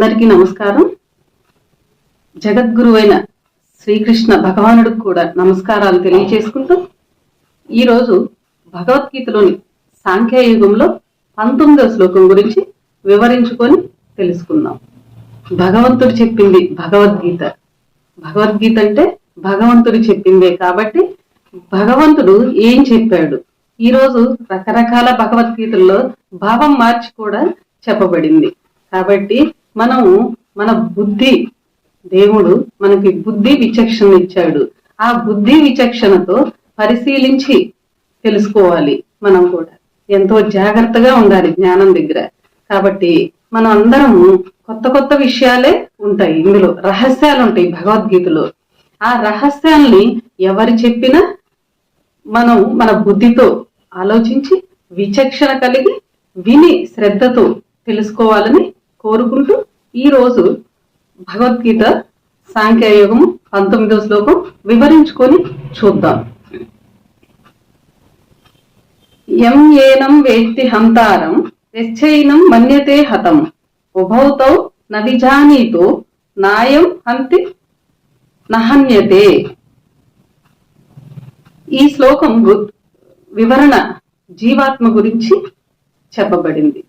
అందరికీ నమస్కారం. జగద్గురువైన శ్రీకృష్ణ భగవానుడికి కూడా నమస్కారాలు తెలియజేసుకుంటూ ఈరోజు భగవద్గీతలోని సాంఖ్యయుగంలో 19వ శ్లోకం గురించి వివరించుకొని తెలుసుకుందాం. భగవంతుడు చెప్పింది భగవద్గీత. భగవద్గీత అంటే భగవంతుడు చెప్పిందే కాబట్టి భగవంతుడు ఏం చెప్పాడు, ఈరోజు రకరకాల భగవద్గీతల్లో భావం మార్చి కూడా చెప్పబడింది. కాబట్టి మనము మన బుద్ధి, దేవుడు మనకి బుద్ధి విచక్షణ ఇచ్చాడు. ఆ బుద్ధి విచక్షణతో పరిశీలించి తెలుసుకోవాలి. మనం కూడా ఎంతో జాగ్రత్తగా ఉండాలి జ్ఞానం దగ్గర. కాబట్టి మనం అందరము కొత్త కొత్త విషయాలే ఉంటాయి, ఇందులో రహస్యాలు ఉంటాయి భగవద్గీతలో. ఆ రహస్యాల్ని ఎవరు చెప్పినా మనం మన బుద్ధితో ఆలోచించి విచక్షణ కలిగి విని శ్రద్ధతో తెలుసుకోవాలని కోరుకుంటూ ఈరోజు భగవద్గీత సాంఖ్యయోగము 19వ శ్లోకం వివరించుకొని చూద్దాం. యం ఏనం వేత్తి హంతారం యశ్చైనం మన్యతే హతం ఉభౌతౌ న విజానీతో నాయం హంతి నహన్యతే. ఈ శ్లోకం వివరణ జీవాత్మ గురించి చెప్పబడింది.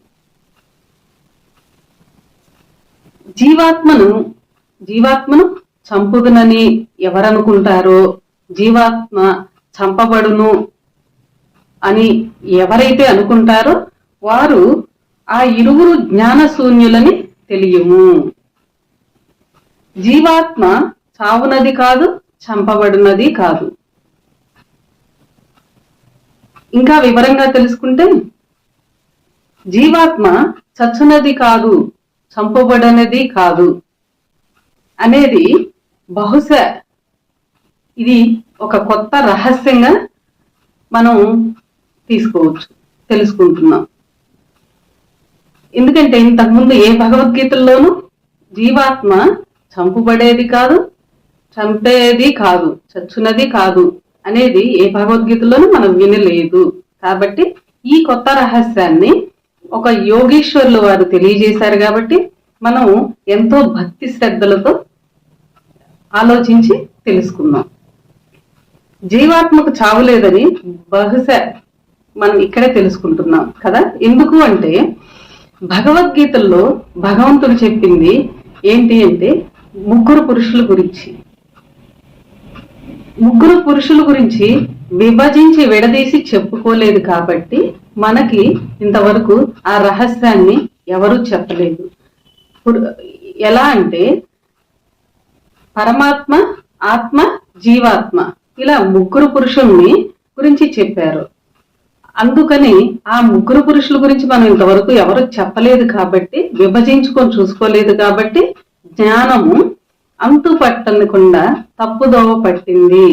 జీవాత్మను చంపుదునని ఎవరనుకుంటారో, జీవాత్మ చంపబడును అని ఎవరైతే అనుకుంటారో వారు ఆ ఇరువురు జ్ఞానశూన్యులని తెలియము. జీవాత్మ చావునది కాదు, చంపబడినది కాదు. ఇంకా వివరంగా తెలుసుకుంటే జీవాత్మ చచ్చునది కాదు, చంపబడనది కాదు అనేది బహుశా ఇది ఒక కొత్త రహస్యంగా మనం తీసుకోవచ్చు, తెలుసుకుంటున్నాం. ఎందుకంటే ఇంతకుముందు ఏ భగవద్గీతల్లోనూ జీవాత్మ చంపబడేది కాదు, చంపేది కాదు, చచ్చునది కాదు అనేది ఏ భగవద్గీతలోనూ మనం వినలేదు. కాబట్టి ఈ కొత్త రహస్యాన్ని ఒక యోగీశ్వరులు వారు తెలియజేశారు. కాబట్టి మనం ఎంతో భక్తి శ్రద్ధలతో ఆలోచించి తెలుసుకున్నాం. జీవాత్మకు చావు లేదని బహుశా మనం ఇక్కడే తెలుసుకుంటున్నాం కదా. ఎందుకు అంటే భగవద్గీతల్లో భగవంతుడు చెప్పింది ఏంటి అంటే ముగ్గురు పురుషుల గురించి విభజించి విడదీసి చెప్పుకోలేదు. కాబట్టి మనకి ఇంతవరకు ఆ రహస్యాన్ని ఎవరూ చెప్పలేదు. ఎలా అంటే పరమాత్మ, ఆత్మ, జీవాత్మ ఇలా ముగ్గురు పురుషుల్ని గురించి చెప్పారు. అందుకని ఆ ముగ్గురు పురుషుల గురించి మనం ఇంతవరకు ఎవరు చెప్పలేదు కాబట్టి, విభజించుకొని చూసుకోలేదు కాబట్టి జ్ఞానము అంతు పట్టకుండా తప్పుదోవ పట్టింది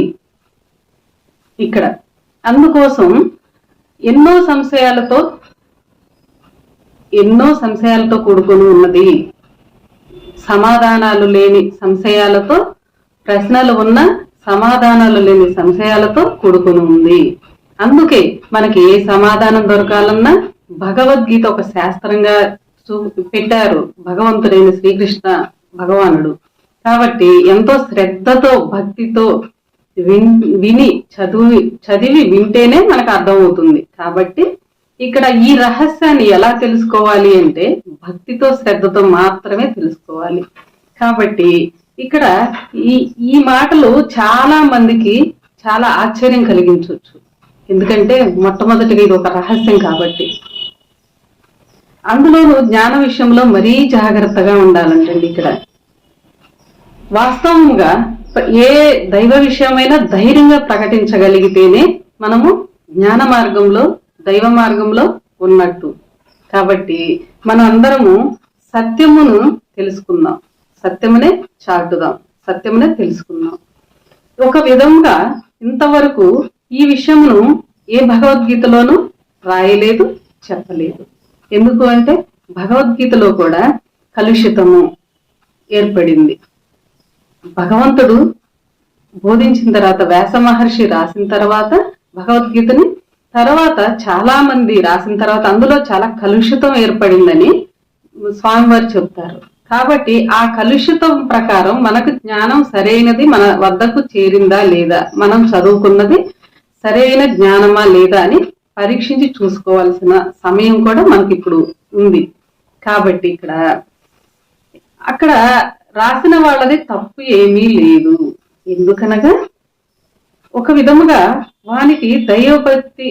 ఇక్కడ. అందుకోసం ఎన్నో సంశయాలతో కూడుకొని ఉన్నది. సమాధానాలు లేని సంశయాలతో, ప్రశ్నలు ఉన్న సమాధానాలు లేని సంశయాలతో కూడుకొని ఉంది. అందుకే మనకి ఏ సమాధానం దొరకాలన్నా భగవద్గీత ఒక శాస్త్రంగా పెట్టారు భగవంతుడైన శ్రీకృష్ణ భగవానుడు. కాబట్టి ఎంతో శ్రద్ధతో భక్తితో విని చదివి వింటేనే మనకు అర్థమవుతుంది. కాబట్టి ఇక్కడ ఈ రహస్యాన్ని ఎలా తెలుసుకోవాలి అంటే భక్తితో శ్రద్ధతో మాత్రమే తెలుసుకోవాలి. కాబట్టి ఇక్కడ ఈ మాటలు చాలా మందికి చాలా ఆశ్చర్యం కలిగించవచ్చు. ఎందుకంటే మొట్టమొదటిగా ఇది ఒక రహస్యం కాబట్టి. అందులోనూ జ్ఞాన విషయంలో మరీ జాగ్రత్తగా ఉండాలంటండి. ఇక్కడ వాస్తవంగా ఏ దైవ విషయమైనా ధైర్యంగా ప్రకటించగలిగితేనే మనము జ్ఞాన మార్గంలో, దైవ మార్గంలో ఉన్నట్టు. కాబట్టి మనం అందరము సత్యమును తెలుసుకుందాం, సత్యమునే చాటుదాం, సత్యమునే తెలుసుకుందాం. ఒక విధంగా ఇంతవరకు ఈ విషయమును ఏ భగవద్గీతలోనూ రాయలేదు, చెప్పలేదు. ఎందుకు అంటే భగవద్గీతలో కూడా కలుషితము ఏర్పడింది. భగవంతుడు బోధించిన తర్వాత, వ్యాస మహర్షి రాసిన తర్వాత భగవద్గీతని తర్వాత చాలా మంది రాసిన తర్వాత అందులో చాలా కలుషితం ఏర్పడిందని స్వామివారు చెప్తారు. కాబట్టి ఆ కలుషితం ప్రకారం మనకు జ్ఞానం సరైనది మన వద్దకు చేరిందా లేదా, మనం చదువుకున్నది సరైన జ్ఞానమా లేదా అని పరీక్షించి చూసుకోవాల్సిన సమయం కూడా మనకి ఇప్పుడు ఉంది. కాబట్టి అక్కడ రాసిన వాళ్ళది తప్పు ఏమీ లేదు. ఎందుకనగా ఒక విధముగా వానికి దైవభక్తి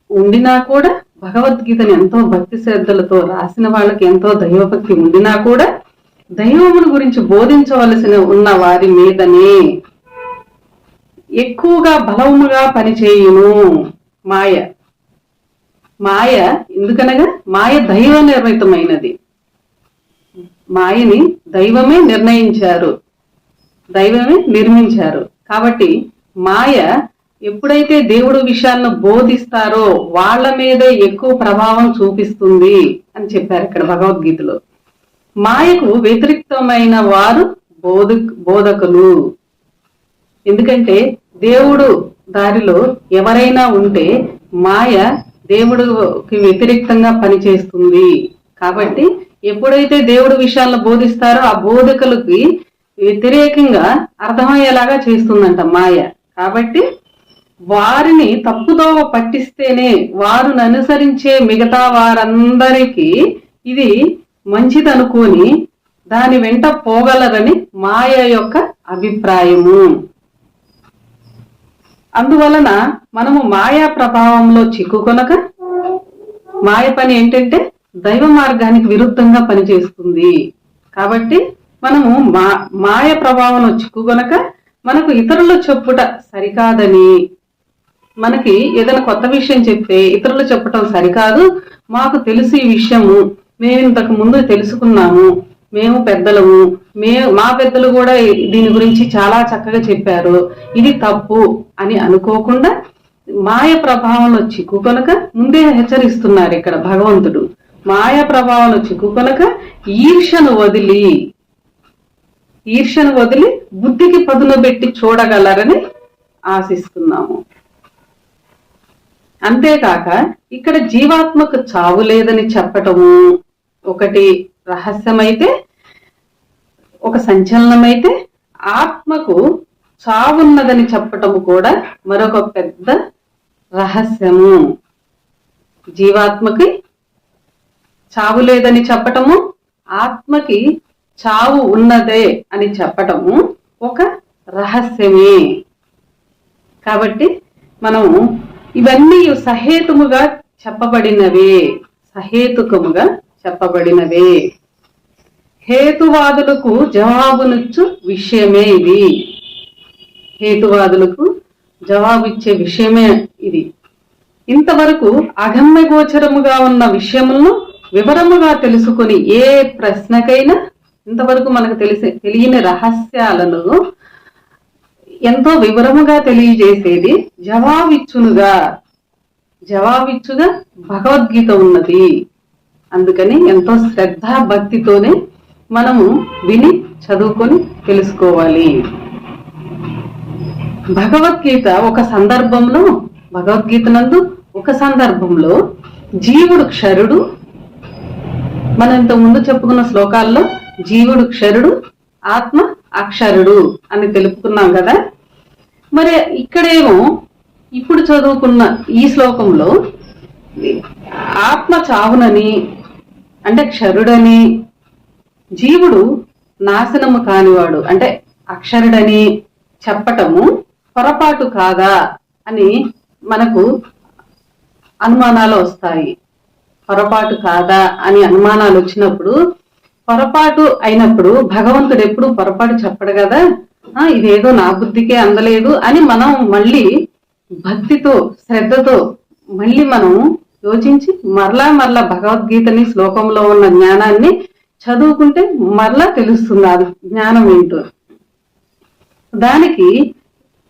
ఉండినా కూడా, భగవద్గీతను ఎంతో భక్తి శ్రద్ధలతో రాసిన వాళ్ళకి ఎంతో దైవభక్తి ఉండినా కూడా దైవమును గురించి బోధించవలసిన ఉన్న వారి మీదనే ఎక్కువగా బలముగా పనిచేయును మాయ. ఎందుకనగా మాయ దైవ నిర్మితమైనది. మాయని దైవమే నిర్మించారు. కాబట్టి మాయ ఎప్పుడైతే దేవుడు విషయాలను బోధిస్తారో వాళ్ళ మీదే ఎక్కువ ప్రభావం చూపిస్తుంది అని చెప్పారు ఇక్కడ భగవద్గీతలో. మాయకు వ్యతిరేక్తమైన వారు బోధకులు. ఎందుకంటే దేవుడు దారిలో ఎవరైనా ఉంటే మాయ దేవుడికి వ్యతిరేక్తంగా పనిచేస్తుంది. కాబట్టి ఎప్పుడైతే దేవుడు విషయాలను బోధిస్తారో ఆ బోధకులకి వ్యతిరేకంగా అర్థమయ్యేలాగా చేస్తుందంట మాయ. కాబట్టి వారిని తప్పుదోవ పట్టిస్తేనే వారిని అనుసరించే మిగతా వారందరికీ ఇది మంచిదనుకొని దాని వెంట పోగలరని మాయ యొక్క అభిప్రాయము. అందువలన మనము మాయా ప్రభావంలో చిక్కుకొనక, మాయ పని ఏంటంటే దైవ మార్గానికి విరుద్ధంగా పనిచేస్తుంది. కాబట్టి మనము మాయ ప్రభావంలో చిక్కుకొనక మనకు ఇతరులు చెప్పుట సరికాదని, మనకి ఏదైనా కొత్త విషయం చెప్తే ఇతరులు చెప్పటం సరికాదు, మాకు తెలుసు ఈ విషయము, మేము ఇంతకు ముందు తెలుసుకున్నాము, మేము పెద్దలము, మా పెద్దలు కూడా దీని గురించి చాలా చక్కగా చెప్పారు, ఇది తప్పు అని అనుకోకుండా మాయ ప్రభావంలో చిక్కుకొనక ముందే హెచ్చరిస్తున్నారు ఇక్కడ భగవంతుడు. మాయ ప్రభావంలో చిక్కుకొనక ఈర్ష్యను వదిలి బుద్ధికి పదును పెట్టి చూడగలరని ఆశిస్తున్నాము. అంతేకాక ఇక్కడ జీవాత్మకు చావు లేదని చెప్పటము ఒకటి రహస్యమైతే, ఒక సంచలనమైతే, ఆత్మకు చావున్నదని చెప్పటము కూడా మరొక పెద్ద రహస్యము. జీవాత్మకి చావు లేదని చెప్పటము, ఆత్మకి చావు ఉన్నదే అని చెప్పటము ఒక రహస్యమే. కాబట్టి మనము ఇవన్నీ సహేతుకముగా చెప్పబడినవే. హేతువాదులకు జవాబునిచ్చు విషయమే ఇది. హేతువాదులకు జవాబిచ్చే విషయమే ఇది. ఇంతవరకు అగమ్య గోచరముగా ఉన్న విషయములను వివరముగా తెలుసుకుని ఏ ప్రశ్నకైనా, ఇంతవరకు మనకు తెలియని రహస్యాలను ఎంతో వివరముగా తెలియజేసేది జవాబిచ్చుగా భగవద్గీత ఉన్నది. అందుకని ఎంతో శ్రద్ధా భక్తితోనే మనము విని చదువుకొని తెలుసుకోవాలి. భగవద్గీతనందు ఒక సందర్భంలో జీవుడు క్షరుడు, మనం ఇంత ముందు చెప్పుకున్న శ్లోకాల్లో జీవుడు క్షరుడు, ఆత్మ అక్షరుడు అని తెలుపుకున్నాం కదా. మరి ఇక్కడేమో ఇప్పుడు చదువుకున్న ఈ శ్లోకంలో ఆత్మ చావునని, అంటే క్షరుడని, జీవుడు నాశనము కానివాడు అంటే అక్షరుడని చెప్పటము పొరపాటు కాదా అని మనకు అనుమానాలు వస్తాయి. పొరపాటు కాదా అని అనుమానాలు వచ్చినప్పుడు, పొరపాటు అయినప్పుడు భగవంతుడు ఎప్పుడు పొరపాటు చెప్పడు కదా, ఇదేదో నా బుద్ధికే అందలేదు అని మనం మళ్ళీ భక్తితో శ్రద్ధతో మళ్ళీ మనం యోచించి మరలా భగవద్గీతని శ్లోకంలో ఉన్న జ్ఞానాన్ని చదువుకుంటే మరలా తెలుస్తుంది ఆ జ్ఞానం ఏంటో. దానికి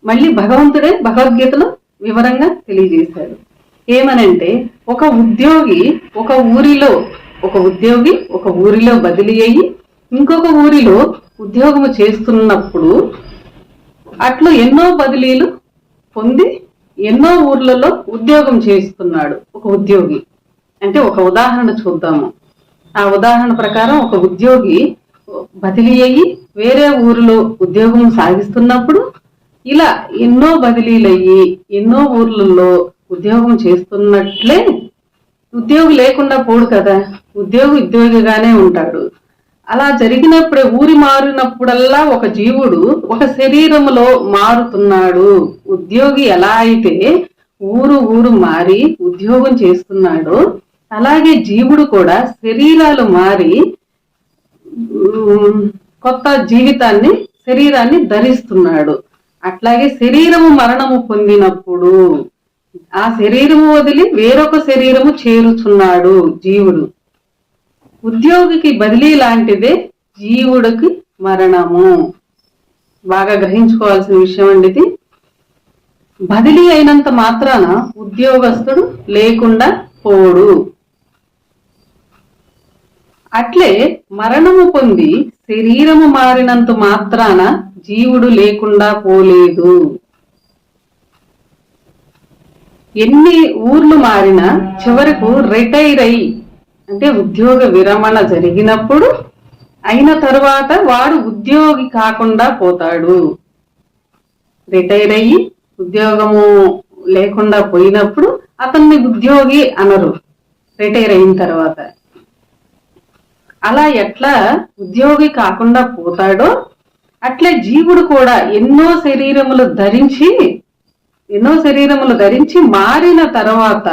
మళ్ళీ భగవంతుడే భగవద్గీతలో వివరంగా తెలియజేశాడు. ఏమనంటే ఒక ఉద్యోగి ఒక ఊరిలో బదిలీ అయ్యి ఇంకొక ఊరిలో ఉద్యోగము చేస్తున్నప్పుడు అట్లు ఎన్నో బదిలీలు పొంది ఎన్నో ఊర్లలో ఉద్యోగం చేస్తున్నాడు ఒక ఉద్యోగి. అంటే ఒక ఉదాహరణ చూద్దాము. ఆ ఉదాహరణ ప్రకారం ఒక ఉద్యోగి బదిలీ అయ్యి వేరే ఊరిలో ఉద్యోగం సాగిస్తున్నప్పుడు ఇలా ఎన్నో బదిలీలయ్యి ఎన్నో ఊర్లలో ఉద్యోగం చేస్తున్నట్లే ఉద్యోగి లేకుండా పోడు కదా, ఉద్యోగిగానే ఉంటాడు. అలా జరిగినప్పుడే ఊరి మారినప్పుడల్లా ఒక జీవుడు ఒక శరీరములో మారుతున్నాడు. ఉద్యోగి ఎలా అయితే ఊరు మారి ఉద్యోగం చేస్తున్నాడో అలాగే జీవుడు కూడా శరీరాలు మారి కొత్త శరీరాన్ని ధరిస్తున్నాడు. అట్లాగే శరీరము మరణము పొందినప్పుడు ఆ శరీరము వదిలి వేరొక శరీరము చేరుచున్నాడు జీవుడు. ఉద్యోగికి బదిలీ లాంటిదే జీవుడికి మరణము. బాగా గ్రహించుకోవాల్సిన విషయం అండి ఇది. బదిలీ అయినంత మాత్రాన ఉద్యోగస్తుడు లేకుండా పోడు. అట్లే మరణము పొంది శరీరము మారినంత మాత్రాన జీవుడు లేకుండా పోలేదు. ఎన్ని ఊర్లు మారినా చివరకు రిటైర్ అయి అంటే ఉద్యోగ విరమణ జరిగినప్పుడు అయిన తరువాత వాడు ఉద్యోగి కాకుండా పోతాడు. రిటైర్ అయ్యి ఉద్యోగము లేకుండా పోయినప్పుడు అతన్ని ఉద్యోగి అనరు రిటైర్ అయిన తర్వాత. అలా ఎట్లా ఉద్యోగి కాకుండా పోతాడో అట్లే జీవుడు కూడా ఎన్నో శరీరములు ధరించి మారిన తర్వాత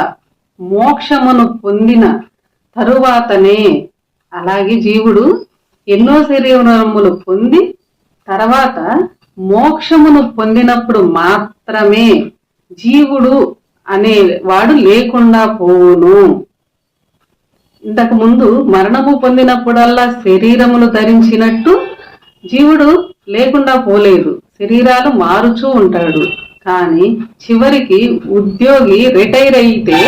మోక్షమును పొందిన తరువాతనే, అలాగే జీవుడు ఎన్నో శరీరములు పొంది తర్వాత మోక్షమును పొందినప్పుడు మాత్రమే జీవుడు అనేవాడు లేకుండా పోవును. ఇంతకు ముందు మరణము పొందినప్పుడల్లా శరీరములు ధరించినట్టు జీవుడు లేకుండా పోలేదు, శరీరాలు మారుచూ ఉంటాడు. కానీ చివరికి ఉద్యోగి రిటైర్ అయితే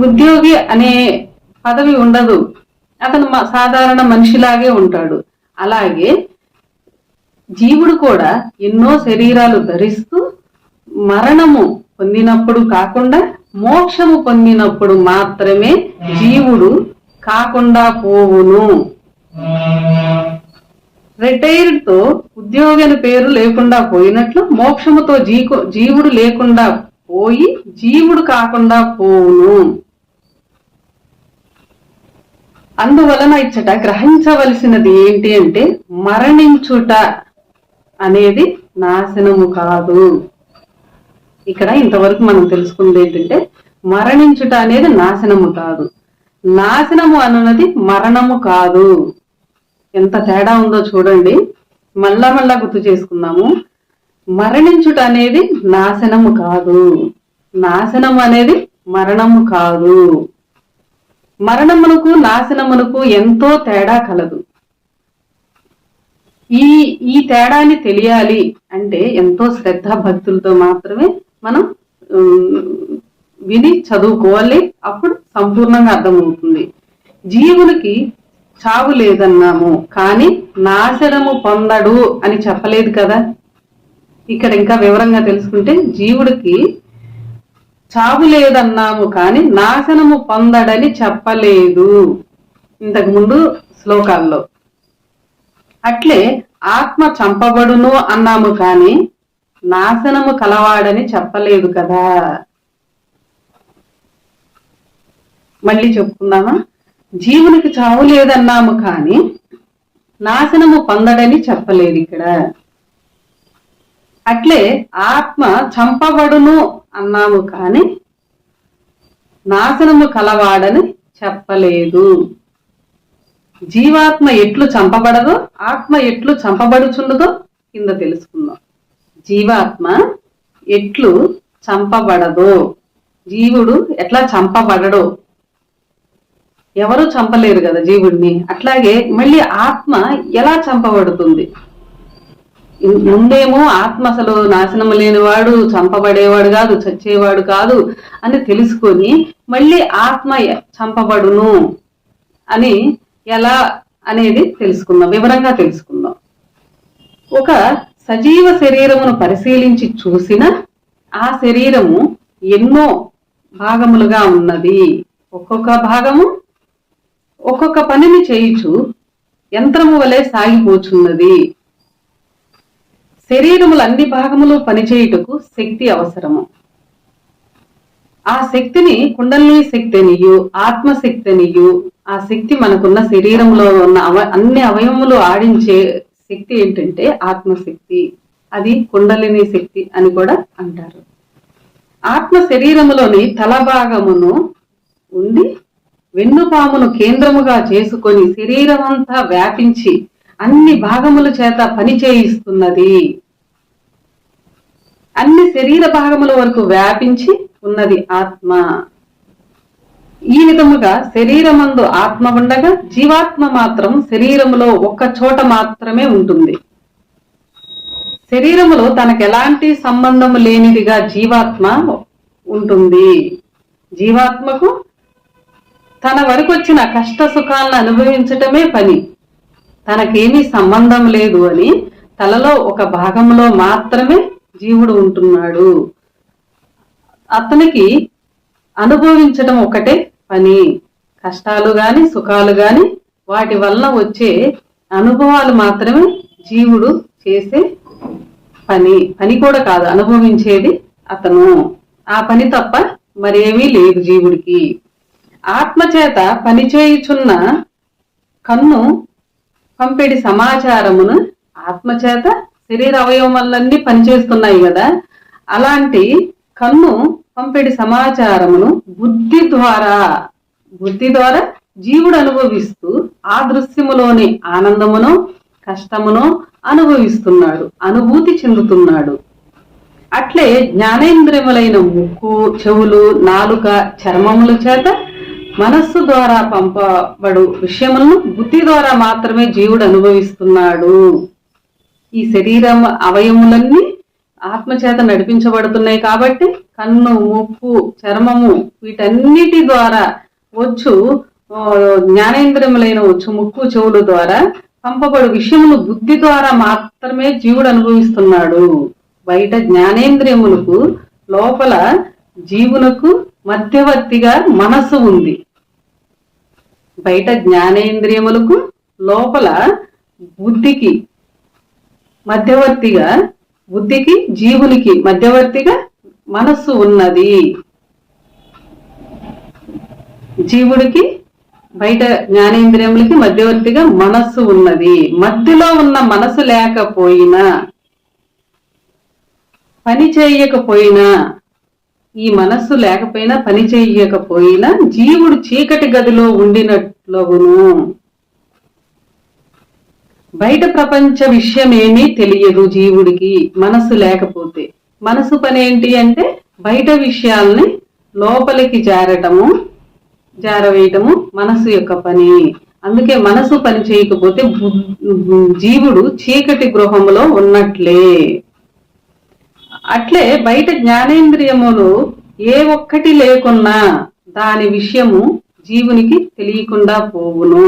ఉద్యోగి అనే పదవి ఉండదు, అతను సాధారణ మనిషిలాగే ఉంటాడు. అలాగే జీవుడు కూడా ఎన్నో శరీరాలు ధరిస్తూ మరణము పొందినప్పుడు కాకుండా మోక్షము పొందినప్పుడు మాత్రమే జీవుడు కాకుండా పోవును. రిటైర్డ్ తో ఉద్యోగి అని పేరు లేకుండా పోయినట్లు మోక్షముతో జీవుడు లేకుండా పోయి జీవుడు కాకుండా పోవును. అందువలన ఇచ్చట గ్రహించవలసినది ఏంటి అంటే మరణించుట అనేది నాశనము కాదు. ఇక్కడ ఇంతవరకు మనం తెలుసుకుంది ఏంటంటే మరణించుట అనేది నాశనము కాదు, నాశనము అన్నది మరణము కాదు. ఎంత తేడా ఉందో చూడండి. మళ్ళా గుర్తు చేసుకుందాము. మరణించుట అనేది నాశనము కాదు, నాశనము అనేది మరణము కాదు. మరణమునకు నాశనమునకు ఎంతో తేడా కలదు. ఈ తేడాని తెలియాలి అంటే ఎంతో శ్రద్ధ భక్తులతో మాత్రమే మనం విని చదువుకోవాలి, అప్పుడు సంపూర్ణంగా అర్థమవుతుంది. జీవునికి చావు లేదన్నాము కానీ నాశనము పొందడు అని చెప్పలేదు కదా. ఇక్కడ ఇంకా వివరంగా తెలుసుకుంటే జీవుడికి చావు లేదన్నాము కానీ నాశనము పొందడని చెప్పలేదు ఇంతకు ముందు శ్లోకాల్లో. అట్లే ఆత్మ చంపబడును అన్నాము కానీ నాశనము కలవాడని చెప్పలేదు కదా. మళ్ళీ చెప్పుకుందామా. జీవునికి చావు లేదన్నాము కానీ నాశనము పొందడని చెప్పలేదు ఇక్కడ. అట్లే ఆత్మ చంపబడును అన్నాము కానీ నాశనము కలవాడని చెప్పలేదు. జీవాత్మ ఎట్లు చంపబడదో ఆత్మ ఎట్లు చంపబడుచుండదో కింద తెలుసుకుందాం. జీవాత్మ ఎట్లు చంపబడదో, జీవుడు ఎట్లా చంపబడడో, ఎవరు చంపలేరు కదా జీవుడిని. అట్లాగే మళ్ళీ ఆత్మ ఎలా చంపబడుతుంది? ముందేమో ఆత్మ అసలు నాశనం లేనివాడు, చంపబడేవాడు కాదు, చచ్చేవాడు కాదు అని తెలుసుకొని మళ్ళీ ఆత్మ చంపబడును అని ఎలా అనేది తెలుసుకుందాం, వివరంగా తెలుసుకుందాం. ఒక సజీవ శరీరమును పరిశీలించి చూసిన ఆ శరీరము ఎన్నో భాగములుగా ఉన్నది. ఒక్కొక్క భాగము ఒక్కొక్క పనిని చేయుచు యంత్రము వలె సాగిపోచున్నది. శరీరముల అన్ని భాగములు పనిచేయుటకు శక్తి అవసరము. ఆ శక్తిని కుండలిని శక్తి అనియు, ఆత్మశక్తి అనియు, ఆ శక్తి మనకున్న శరీరంలో ఉన్న అన్ని అవయవములు ఆడించే శక్తి ఏంటంటే ఆత్మశక్తి. అది కుండలిని శక్తి అని కూడా అంటారు. ఆత్మ శరీరములోని తల భాగమును ఉండి వెన్నుపామును కేంద్రముగా చేసుకొని శరీరమంతా వ్యాపించి అన్ని భాగముల చేత పని చేయిస్తున్నది. అన్ని శరీర భాగముల వరకు వ్యాపించి ఉన్నది ఆత్మ. ఈ విధముగా శరీరమందు ఆత్మ ఉండగా జీవాత్మ మాత్రం శరీరములో ఒక్క చోట మాత్రమే ఉంటుంది. శరీరములో తనకు ఎలాంటి సంబంధము లేనిదిగా జీవాత్మ ఉంటుంది. జీవాత్మకు తన వరకు వచ్చిన కష్ట సుఖాలను అనుభవించటమే పని. తనకేమీ సంబంధం లేదు అని తలలో ఒక భాగంలో మాత్రమే జీవుడు ఉంటున్నాడు. అతనికి అనుభవించడం ఒకటే పని. కష్టాలు గాని సుఖాలు గాని వాటి వల్ల వచ్చే అనుభవాలు మాత్రమే జీవుడు చేసే పని కూడా కాదు, అనుభవించేది అతను. ఆ పని తప్ప మరేమీ లేదు జీవుడికి. ఆత్మచేత పనిచేయుచున్న కన్ను పంపెడి సమాచారమును, ఆత్మచేత శరీర అవయవములన్నీ పనిచేస్తున్నాయి కదా, అలాంటి కన్ను పంపెడి సమాచారమును బుద్ధి ద్వారా జీవుడు అనుభవిస్తూ ఆ దృశ్యములోని ఆనందమును కష్టమును అనుభవిస్తున్నాడు, అనుభూతి చెందుతున్నాడు. అట్లే జ్ఞానేంద్రియములైన ముక్కు, చెవులు, నాలుక, చర్మముల చేత మనస్సు ద్వారా పంపబడు విషయములను బుద్ధి ద్వారా మాత్రమే జీవుడు అనుభవిస్తున్నాడు. ఈ శరీరం అవయములన్నీ ఆత్మచేత నడిపించబడుతున్నాయి కాబట్టి కన్ను, ముక్కు, చర్మము వీటన్నిటి ద్వారా వచ్చు జ్ఞానేంద్రియములైన వచ్చు ముక్కు, చెవుల ద్వారా పంపబడు విషయములు బుద్ధి ద్వారా మాత్రమే జీవుడు అనుభవిస్తున్నాడు. బయట జ్ఞానేంద్రియములకు లోపల జీవునకు మధ్యవర్తిగా మనస్సు ఉంది. బయట జ్ఞానేంద్రియములకు లోపల బుద్ధికి జీవునికి మధ్యవర్తిగా మనస్సు ఉన్నది. జీవుడికి బయట జ్ఞానేంద్రియములకి మధ్యవర్తిగా మనస్సు ఉన్నది. మధ్యలో ఉన్న మనసు లేకపోయినా, పని చేయకపోయినా, ఈ మనస్సు లేకపోయినా పని చేయకపోయినా జీవుడు చీకటి గదిలో ఉండినట్లుగును. బయట ప్రపంచ విషయం ఏమీ తెలియదు జీవుడికి మనస్సు లేకపోతే. మనసు పని ఏంటి అంటే బయట విషయాల్ని లోపలికి జారవేయటము మనసు యొక్క పని. అందుకే మనసు పని చేయకపోతే జీవుడు చీకటి గృహములో ఉన్నట్లే. అట్లే బయట జ్ఞానేంద్రియములు ఏ ఒక్కటి లేకున్నా దాని విషయము జీవునికి తెలియకుండా పోవును.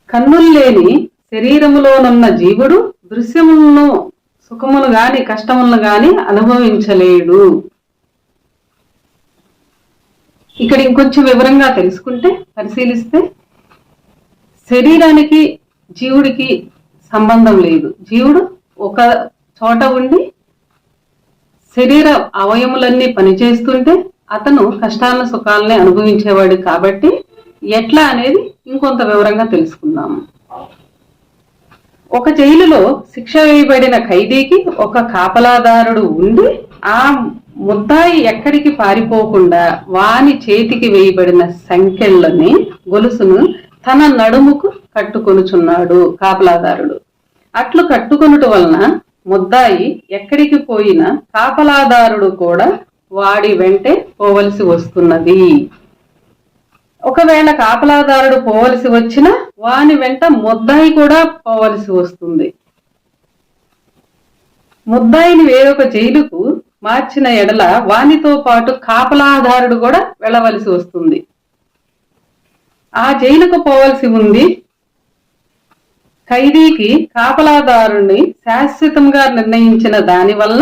కన్నులు లేని శరీరములోనున్న జీవుడు దృశ్యములను, సుఖమును గాని కష్టములను గాని అనుభవించలేడు. ఇక్కడ ఇంకొంచెం వివరంగా పరిశీలిస్తే శరీరానికి జీవుడికి సంబంధం లేదు. జీవుడు ఒక చోట ఉండి శరీర అవయములన్నీ పనిచేస్తుంటే అతను కష్టాలను సుఖాలని అనుభవించేవాడు. కాబట్టి ఎట్లా అనేది ఇంకొంత వివరంగా తెలుసుకుందాము. ఒక జైలులో శిక్ష వేయబడిన ఖైదీకి ఒక కాపలాదారుడు ఉండి ఆ ముద్దాయి ఎక్కడికి పారిపోకుండా వాని చేతికి వేయబడిన సంకెళ్ళని, గొలుసును తన నడుముకు కట్టుకొనుచున్నాడు కాపలాదారుడు. అట్లు కట్టుకొనుట వలన ముద్దాయి ఎక్కడికి పోయినా కాపలాదారుడు కూడా వాడి వెంటే పోవలసి వస్తున్నది. ఒకవేళ కాపలాదారుడు పోవలసి వచ్చినా వాని వెంట ముద్దాయి కూడా పోవలసి వస్తుంది. ముద్దాయిని వేరొక జైలుకు మార్చిన ఎడల వానితో పాటు కాపలాదారుడు కూడా వెళ్ళవలసి వస్తుంది. ఆ జైలుకు పోవలసి ఉంది. ఖైదీకి కాపలాదారుని శాశ్వతంగా నిర్ణయించిన దాని వల్ల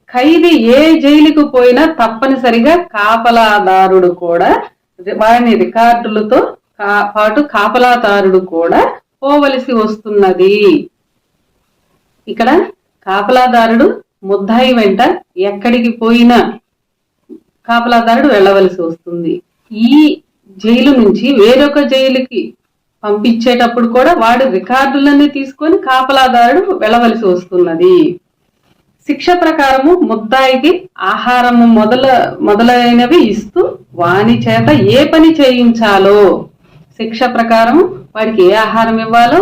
ఖైదీ ఏ జైలుకు పోయినా తప్పనిసరిగా కాపలాదారుడు కూడా వారిని రికార్డులతో పాటు కాపలాదారుడు కూడా పోవలసి వస్తున్నది. ఇక్కడ కాపలాదారుడు ముద్దాయి వెంట ఎక్కడికి పోయినా కాపలాదారుడు వెళ్ళవలసి వస్తుంది. ఈ జైలు నుంచి వేరొక జైలుకి పంపించేటప్పుడు కూడా వాడు రికార్డులన్నీ తీసుకొని కాపలాదారుడు వెళ్ళవలసి వస్తున్నది. శిక్ష ప్రకారము ముద్దాయికి ఆహారము మొదలైనవి ఇస్తూ వాని చేత ఏ పని చేయించాలో, శిక్ష ప్రకారం వాడికి ఏ ఆహారం ఇవ్వాలో,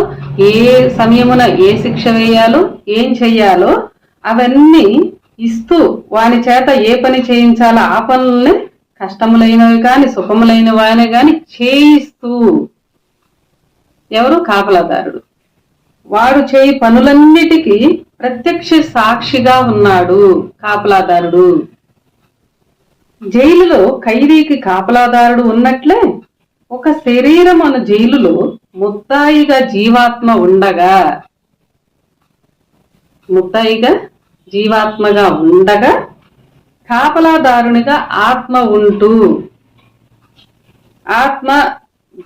ఏ సమయమున ఏ శిక్ష వేయాలో, ఏం చెయ్యాలో అవన్నీ ఇస్తూ వాని చేత ఏ పని చేయించాలో ఆ పనుల్ని కష్టములైనవి కాని సుఖములైనవి కాని చేయిస్తూ, ఎవరు? కాపలాదారుడు. వాడు చేయి పనులన్నిటికీ ప్రత్యక్ష సాక్షిగా ఉన్నాడు కాపలాదారుడు. జైలులో ఖైదీకి కాపలాదారుడు ఉన్నట్లే ఒక శరీరం అను జైలులో ముద్దాయిగా జీవాత్మ ఉండగా, ముద్దాయిగా జీవాత్మగా ఉండగా కాపలాదారునిగా ఆత్మ ఉంటూ, ఆత్మ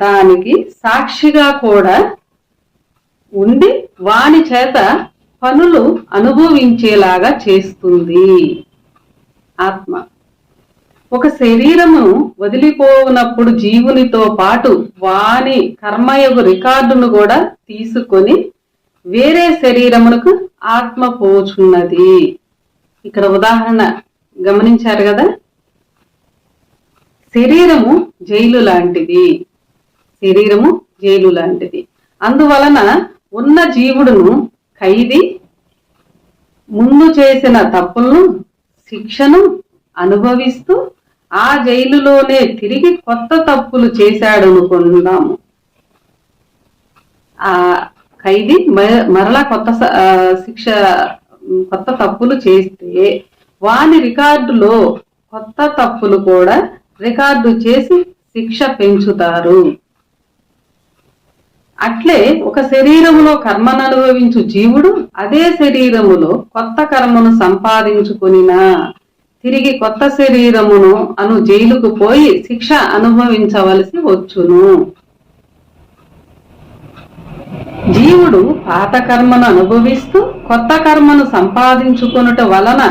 దానికి సాక్షిగా కూడా ఉండి వాని చేత పనులు అనుభవించేలాగా చేస్తుంది. ఆత్మ ఒక శరీరమును వదిలిపోవునప్పుడు జీవునితో పాటు వాని కర్మయగు రికార్డును కూడా తీసుకొని వేరే శరీరమునకు ఆత్మ పోచున్నది. ఇక్కడ ఉదాహరణ గమనించారు కదా. శరీరము జైలు లాంటిది, శరీరము జైలు లాంటిది. అందువలన ఉన్న జీవుడును ఖైదీ ముందు చేసిన తప్పులను, శిక్షను అనుభవిస్తూ ఆ జైలులోనే తిరిగి కొత్త తప్పులు చేశాడు అనుకుందాము. ఆ ఖైదీ మరలా కొత్త శిక్ష, కొత్త తప్పులు చేస్తే వాని రికార్డులో కొత్త తప్పులు కూడా రికార్డు చేసి శిక్ష పెంచుతారు. అట్లే ఒక శరీరములో కర్మను అనుభవించు జీవుడు అదే శరీరములో కొత్త కర్మను సంపాదించుకునినా తిరిగి కొత్త శరీరమును అను జైలుకు పోయి శిక్ష అనుభవించవలసి వచ్చును. జీవుడు పాత కర్మను అనుభవిస్తూ కొత్త కర్మను సంపాదించుకొనుట వలన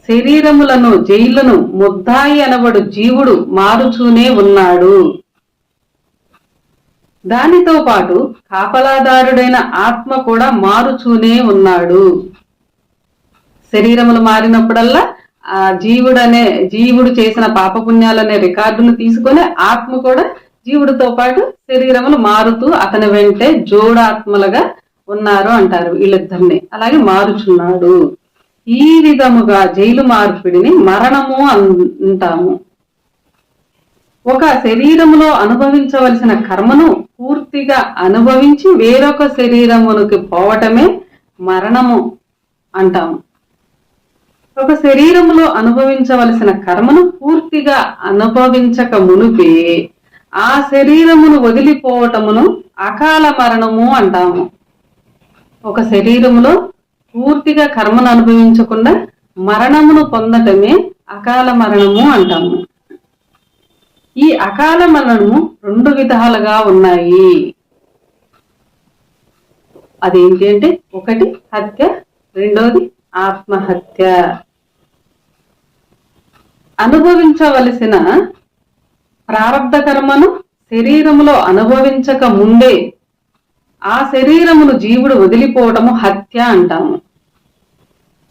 శరీరములను, జైలును ముద్దాయి అనబడు జీవుడు మారుచూనే ఉన్నాడు. దానితో పాటు కాపలాదారుడైన ఆత్మ కూడా మారుచూనే ఉన్నాడు. శరీరములు మారినప్పుడల్లా ఆ జీవుడు చేసిన పాపపుణ్యాలనే రికార్డును తీసుకొని ఆత్మ కూడా జీవుడితో పాటు శరీరములు మారుతూ అతని వెంటే జోడాత్మలుగా ఉన్నారు అంటారు వీళ్ళిద్దరిని. అలాగే మారుచున్నాడు. ఈ విధముగా జైలు మార్పిడిని మరణము అంటాము. ఒక శరీరములో అనుభవించవలసిన కర్మను పూర్తిగా అనుభవించి వేరొక శరీరమునికి పోవటమే మరణము అంటాము. ఒక శరీరములో అనుభవించవలసిన కర్మను పూర్తిగా అనుభవించక మునిపే ఆ శరీరమును వదిలిపోవటమును అకాల మరణము అంటాము. ఒక శరీరములో పూర్తిగా కర్మను అనుభవించకుండా మరణమును పొందటమే అకాల మరణము అంటాము. ఈ అకాల మరణము రెండు విధాలుగా ఉన్నాయి. అదేంటి అంటే, ఒకటి హత్య, రెండోది ఆత్మహత్య. అనుభవించవలసిన ప్రారబ్ధ కర్మను శరీరములో అనుభవించక ముందే ఆ శరీరమును జీవుడు వదిలిపోవటము హత్య అంటాము.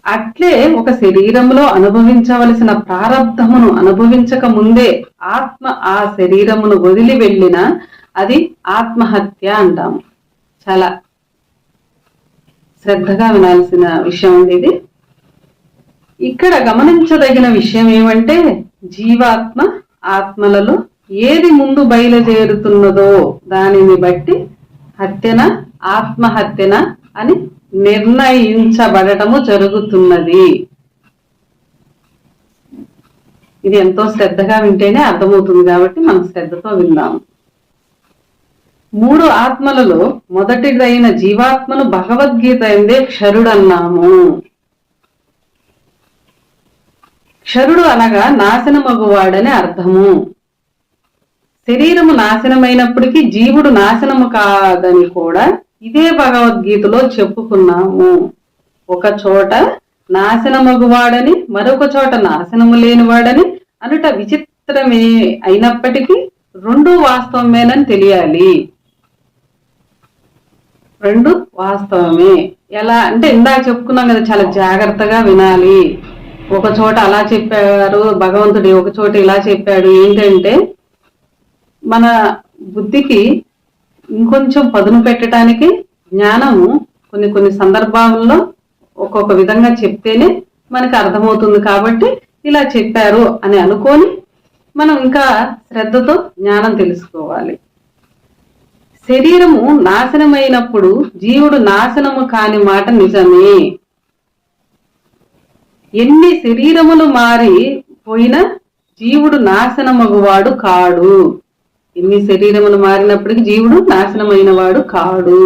అట్లే ఒక శరీరములో అనుభవించవలసిన ప్రారబ్ధమును అనుభవించక ముందే ఆత్మ ఆ శరీరమును వదిలి వెళ్ళిన అది ఆత్మహత్య అంటాము. చాలా శ్రద్ధగా వినాల్సిన విషయం ఇది. ఇక్కడ గమనించదగిన విషయం ఏమంటే, జీవాత్మ ఆత్మలలో ఏది ముందు బయలుదేరుతున్నదో దానిని బట్టి హత్యన ఆత్మహత్యన అని నిర్ణయించబడటము జరుగుతున్నది. ఇది ఎంతో శ్రద్ధగా వింటేనే అర్థమవుతుంది కాబట్టి మనం శ్రద్ధతో విందాము. మూడు ఆత్మలలో మొదటిదైన జీవాత్మను భగవద్గీత ఎందే క్షరుడన్నాము. క్షరుడు అనగా నాశనమగువాడని అర్థము. శరీరము నాశనమైనప్పటికీ జీవుడు నాశనము కాదని కూడా ఇదే భగవద్గీతలో చెప్పుకున్నాము. ఒక చోట నాశనమగువాడని, మరొక చోట నాశనము లేనివాడని అనుట విచిత్రమే అయినప్పటికీ రెండు వాస్తవమేనని తెలియాలి. రెండు వాస్తవమే. ఎలా అంటే ఇందాక చెప్పుకున్నాం కదా, చాలా జాగ్రత్తగా వినాలి. ఒక చోట అలా చెప్పారు భగవంతుడు, ఒక చోట ఇలా చెప్పాడు. ఏంటంటే మన బుద్ధికి ఇంకొంచెం పదును పెట్టడానికి జ్ఞానము కొన్ని కొన్ని సందర్భాల్లో ఒక్కొక్క విధంగా చెప్తేనే మనకు అర్థమవుతుంది. కాబట్టి ఇలా చెప్పారు అని అనుకొని మనం ఇంకా శ్రద్ధతో జ్ఞానం తెలుసుకోవాలి. శరీరము నాశనమైనప్పుడు జీవుడు నాశనము కాని మాట నిజమే. ఎన్ని శరీరములు మారి పోయినా జీవుడు నాశనమగువాడు కాడు. ఎన్ని శరీరములు మారినప్పటికీ జీవుడు నాశనమైన వాడు కాడు.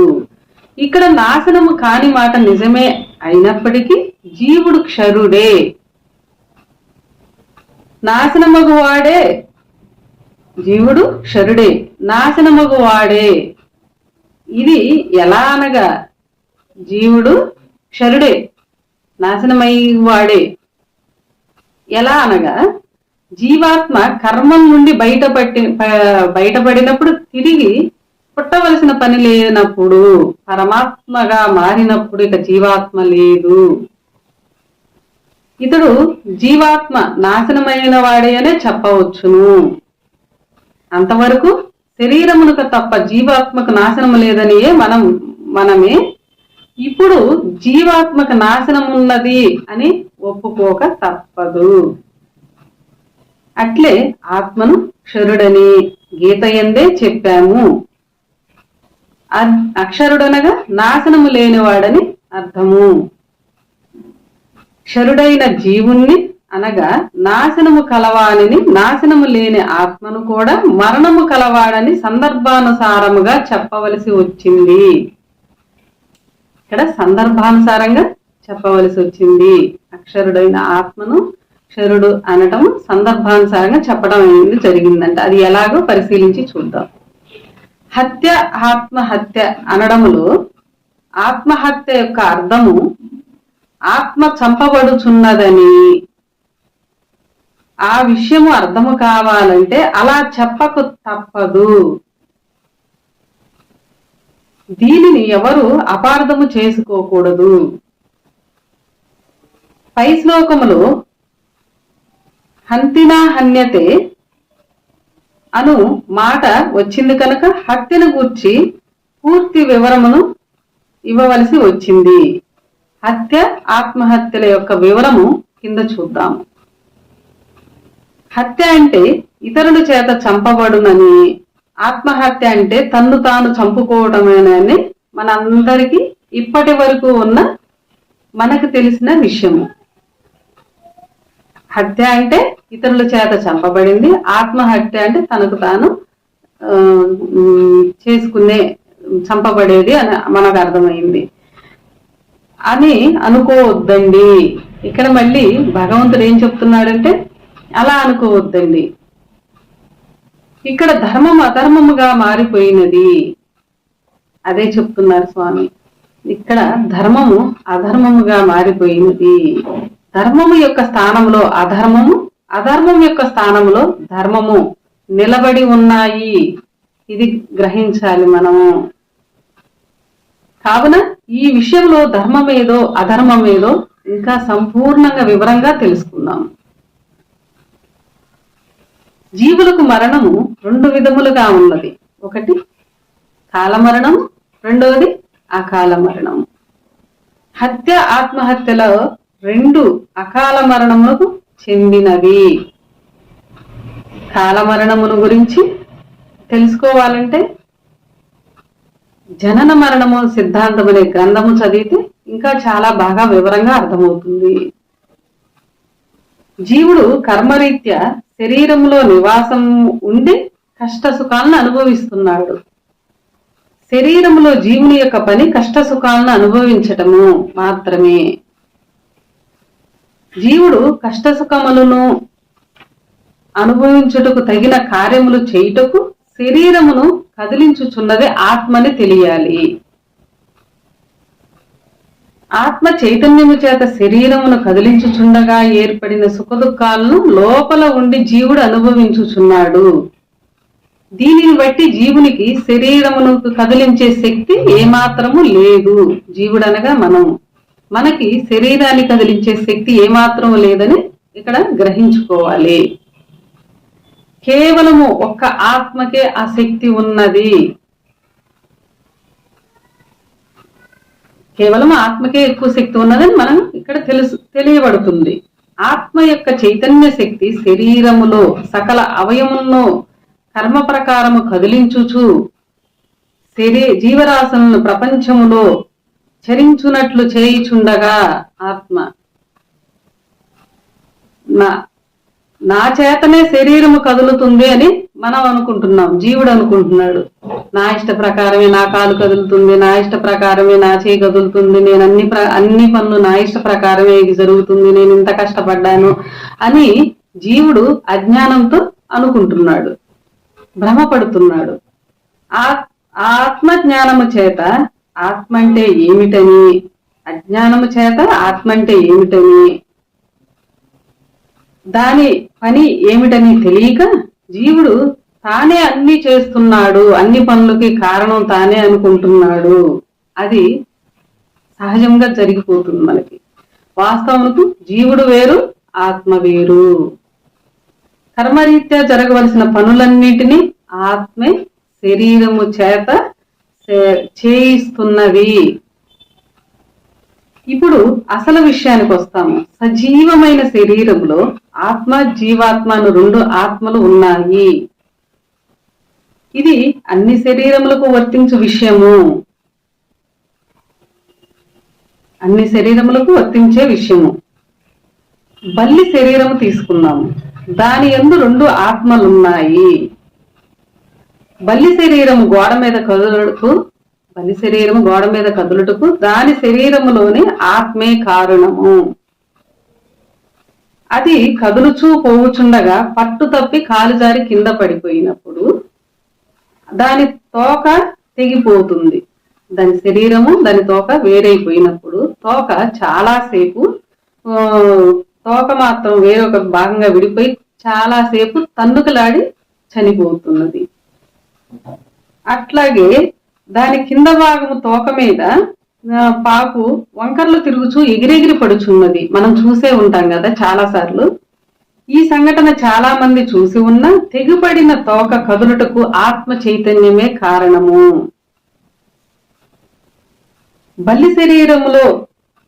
ఇక్కడ నాశనము కాని మాట నిజమే అయినప్పటికీ జీవుడు క్షరుడే, నాశనమగువాడే. జీవుడు క్షరుడే, నాశనమగువాడే. ఇది ఎలా అనగా జీవుడు క్షరుడే, నాశనమయ్యేవాడే. ఎలా అనగా జీవాత్మ కర్మం నుండి బయటపడినప్పుడు తిరిగి పుట్టవలసిన పని లేనప్పుడు, పరమాత్మగా మారినప్పుడు ఇక జీవాత్మ లేదు. ఇతడు జీవాత్మ నాశనమైన వాడే అనే చెప్పవచ్చును. అంతవరకు శరీరమునకు తప్ప జీవాత్మకు నాశనము లేదనియే మనమే ఇప్పుడు జీవాత్మకు నాశనం ఉన్నది అని ఒప్పుకోక తప్పదు. అట్లే ఆత్మను క్షరుడని గీత యందే చెప్పాము. అక్షరుడనగా నాశనము లేనివాడని అర్థము. క్షరుడైన జీవుణ్ణి అనగా నాశనము కలవానిని, నాశనము లేని ఆత్మను కూడా మరణము కలవాడని సందర్భానుసారముగా చెప్పవలసి వచ్చింది. ఇక్కడ సందర్భానుసారంగా చెప్పవలసి వచ్చింది. అక్షరుడైన ఆత్మను క్షరుడు అనటం సందర్భానుసారంగా చెప్పడం అనేది జరిగిందంట. అది ఎలాగో పరిశీలించి చూద్దాం. హత్య, ఆత్మహత్య అనడములో ఆత్మహత్య యొక్క అర్థము ఆత్మ చంపబడుచున్నదని, ఆ విషయము అర్థము కావాలంటే అలా చెప్పకు తప్పదు. దీనిని ఎవరు అపార్థము చేసుకోకూడదు. పై శ్లోకములో హంతినా హన్యతే అను మాట వచ్చింది కనుక హత్యను గూర్చి పూర్తి వివరమును ఇవ్వవలసి వచ్చింది. హత్య, ఆత్మహత్యల యొక్క వివరము కింద చూద్దాము. హత్య అంటే ఇతరుల చేత చంపబడునని, ఆత్మహత్య అంటే తన్ను తాను చంపుకోవడమేనని మనందరికీ ఇప్పటి వరకు ఉన్న మనకు తెలిసిన విషయము. హత్య అంటే ఇతరుల చేత చంపబడింది, ఆత్మహత్య అంటే తనకు తాను చేసుకునే చంపబడేది అని మనకు అర్థమైంది అని అనుకోవద్దండి. ఇక్కడ మళ్ళీ భగవంతుడు ఏం చెప్తున్నాడంటే అలా అనుకోవద్దండి. ఇక్కడ ధర్మం అధర్మముగా మారిపోయినది, అదే చెప్తున్నారు స్వామి. ఇక్కడ ధర్మము అధర్మముగా మారిపోయినది. ధర్మము యొక్క స్థానంలో అధర్మము, అధర్మం యొక్క స్థానంలో ధర్మము నిలబడి ఉన్నాయి. ఇది గ్రహించాలి మనము. కావున ఈ విషయంలో ధర్మమేదో అధర్మమేదో ఇంకా సంపూర్ణంగా వివరంగా తెలుసుకుందాం. జీవులకు మరణము రెండు విధములుగా ఉన్నది. ఒకటి కాలమరణం, రెండవది అకాల మరణం. హత్య, ఆత్మహత్యలో రెండు అకాల మరణములకు చెందినవి. కాలమరణమును గురించి తెలుసుకోవాలంటే జనన మరణము సిద్ధాంతం అనే గ్రంథము చదివితే ఇంకా చాలా బాగా వివరంగా అర్థమవుతుంది. జీవుడు కర్మరీత్యా శరీరంలో నివాసం ఉండి కష్ట సుఖాలను అనుభవిస్తున్నాడు. శరీరంలో జీవుని యొక్క పని కష్ట సుఖాలను అనుభవించటము మాత్రమే. జీవుడు కష్ట సుఖములను అనుభవించుటకు తగిన కార్యములు చేయుటకు శరీరమును కదిలించుచున్నది ఆత్మని తెలియాలి. ఆత్మ చైతన్యము చేత శరీరమును కదిలించుచుండగా ఏర్పడిన సుఖదుఖాలను లోపల ఉండి జీవుడు అనుభవించుచున్నాడు. దీనిని బట్టి జీవునికి శరీరమును కదిలించే శక్తి ఏమాత్రము లేదు. జీవుడనగా మనకి శరీరాన్ని కదిలించే శక్తి ఏమాత్రము లేదని ఇక్కడ గ్రహించుకోవాలి. కేవలము ఒక్క ఆత్మకే ఆ శక్తి ఉన్నది. కేవలం ఆత్మకే ఎక్కువ శక్తి ఉన్నదని మనం ఇక్కడ తెలియబడుతుంది. ఆత్మ యొక్క చైతన్య శక్తి శరీరములో సకల అవయములను కర్మ ప్రకారము కదిలించుచు జీవరాశులను ప్రపంచములో చరించునట్లు చేయుచుండగా ఆత్మ నా చేతనే శరీరము కదులుతుంది అని మనం అనుకుంటున్నాం. జీవుడు అనుకుంటున్నాడు, నా ఇష్ట ప్రకారమే నా కాలు కదులుతుంది, నా ఇష్ట ప్రకారమే నా చేయి కదులుతుంది, నేను అన్ని పనులు నా ఇష్ట ప్రకారమే ఇది జరుగుతుంది, నేను ఇంత కష్టపడ్డాను అని జీవుడు అజ్ఞానంతో అనుకుంటున్నాడు, భ్రమపడుతున్నాడు. ఆత్మ జ్ఞానము చేత ఆత్మ అంటే ఏమిటని, అజ్ఞానము చేత ఆత్మ అంటే ఏమిటని, దాని పని ఏమిటని తెలియక జీవుడు తానే అన్ని చేస్తున్నాడు, అన్ని పనులకి కారణం తానే అనుకుంటున్నాడు. అది సహజంగా జరిగిపోతుంది మనకి. వాస్తవానికి జీవుడు వేరు, ఆత్మ వేరు. కర్మరీత్యా జరగవలసిన పనులన్నిటినీ ఆత్మే శరీరము చేత చేయిస్తున్నది. ఇప్పుడు అసలు విషయానికి వస్తాము. సజీవమైన శరీరంలో ఆత్మ జీవాత్మ అను రెండు ఆత్మలు ఉన్నాయి. ఇది అన్ని శరీరములకు వర్తించు విషయము, అన్ని శరీరములకు వర్తించే విషయము. బల్లి శరీరము తీసుకున్నాము, దాని యందు రెండు ఆత్మలున్నాయి. బల్లి శరీరము గోడ మీద కదులుటకు దాని శరీరములోని ఆత్మే కారణము. అది కదులుచూ పోవుచుండగా పట్టు తప్పి కాలు జారి కింద పడిపోయినప్పుడు దాని తోక తెగిపోతుంది. దాని శరీరము దాని తోక వేరైపోయినప్పుడు తోక చాలాసేపు తోక మాత్రం వేరొక భాగంగా విడిపోయి చాలాసేపు తన్నుకలాడి చనిపోతున్నది. అట్లాగే దాని కింద భాగము తోక మీద పాకు వంకర్లు తిరుగుచూ ఎగిరెగిరి పడుచున్నది. మనం చూసే ఉంటాం కదా చాలా సార్లు. ఈ సంఘటన చాలా మంది చూసి ఉన్నా తెగిపడిన తోక కదులుటకు ఆత్మ చైతన్యమే కారణము. బల్లి శరీరములో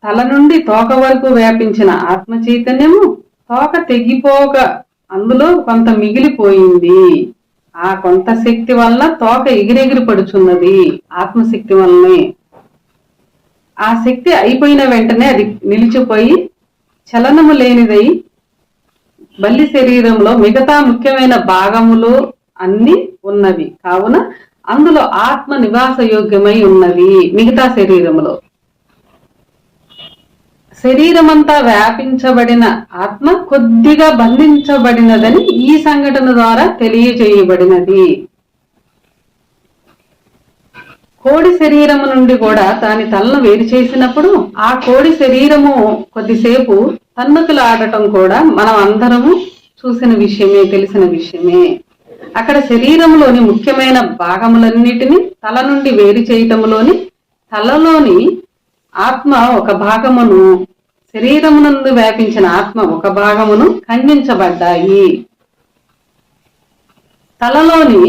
తల నుండి తోక వరకు వ్యాపించిన ఆత్మ చైతన్యము తోక తెగిపోక అందులో కొంత మిగిలిపోయింది. ఆ కొంత శక్తి వల్ల తోక ఎగిరెగిరి పడుచున్నది, ఆత్మశక్తి వల్లనే. ఆ శక్తి అయిపోయిన వెంటనే అది నిలిచిపోయి చలనము లేనిదై బల్లి శరీరంలో మిగతా ముఖ్యమైన భాగములు అన్ని ఉన్నవి. కావున అందులో ఆత్మ నివాస యోగ్యమై ఉన్నది. మిగతా శరీరమంతా వ్యాపించబడిన ఆత్మ కొద్దిగా బంధించబడినదని ఈ సంఘటన ద్వారా తెలియజేయబడినది. కోడి శరీరము నుండి కూడా దాని తలను వేరు చేసినప్పుడు ఆ కోడి శరీరము కొద్దిసేపు తన్నుకులాడటం కూడా మనం అందరము చూసిన విషయమే, తెలిసిన విషయమే. అక్కడ శరీరంలోని ముఖ్యమైన భాగములన్నిటినీ తల నుండి వేరు చేయటంలోని తలలోని ఆత్మ ఒక భాగమును, శరీరమునందు వ్యాపించిన ఆత్మ ఒక భాగమును ఖండించబడ్డాయి. తలలోని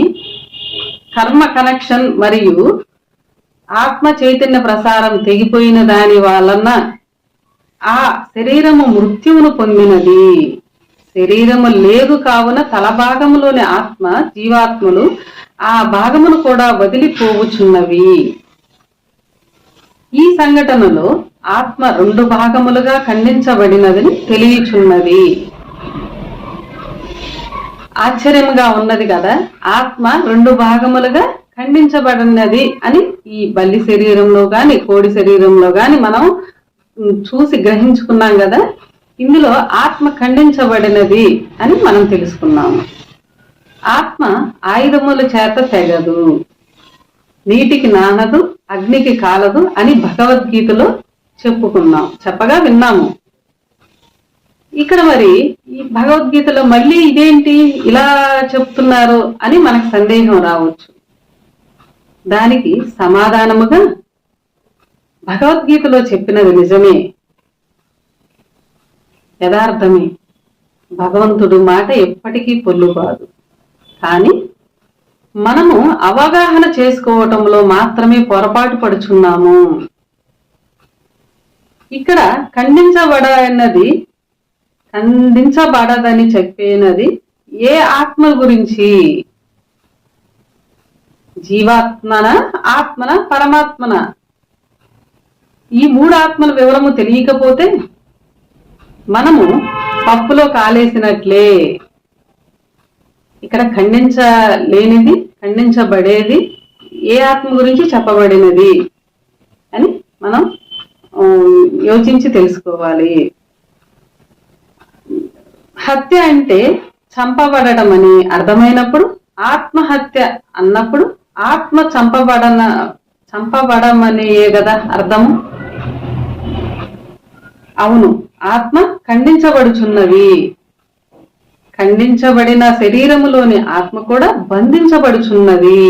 కర్మ కనెక్షన్ మరియు ఆత్మ చైతన్య ప్రసారం తెగిపోయిన దాని వలన ఆ శరీరము మృత్యువును పొందినది. శరీరము లేదు కావున తల భాగములోని ఆత్మ జీవాత్మలు ఆ భాగమును కూడా వదిలిపోవుచున్నవి. ఈ సంఘటనలో ఆత్మ రెండు భాగములుగా ఖండించబడినదని తెలియచున్నది. ఆశ్చర్యంగా ఉన్నది కదా. ఆత్మ రెండు భాగములుగా ఖండించబడినది అని ఈ బల్లి శరీరంలో గాని కోడి శరీరంలో గాని మనం చూసి గ్రహించుకున్నాం కదా. ఇందులో ఆత్మ ఖండించబడినది అని మనం తెలుసుకున్నాము. ఆత్మ ఆయుధముల చేత తెగదు, నీటికి నానదు, అగ్నికి కాలదు అని భగవద్గీతలో చెప్పగా విన్నాము. ఇక్కడ మరి ఈ భగవద్గీతలో మళ్ళీ ఇదేంటి ఇలా చెప్తున్నారు అని మనకు సందేహం రావచ్చు. దానికి సమాధానముగా భగవద్గీతలో చెప్పినది నిజమే, యథార్థమే. భగవంతుడు మాట ఎప్పటికీ పొల్లు కాదు. కానీ మనము అవగాహన చేసుకోవటంలో మాత్రమే పొరపాటు పడుచున్నాము. ఇక్కడ ఖండించబడదని చెప్పినది ఏ ఆత్మ గురించి? జీవాత్మన, ఆత్మన, పరమాత్మన? ఈ మూడు ఆత్మల వివరము తెలియకపోతే మనము పప్పులో కాలేసినట్లే. ఇక్కడ ఖండించబడేది ఏ ఆత్మ గురించి చెప్పబడినది అని మనం యోచించి తెలుసుకోవాలి. హత్య అంటే చంపబడటం అని అర్థమైనప్పుడు, ఆత్మహత్య అన్నప్పుడు ఆత్మ చంపబడమనే కదా అర్థము. అవును, ఆత్మ ఖండించబడుచున్నవి. ఖండించబడిన శరీరములోని ఆత్మ కూడా బంధించబడుచున్నది.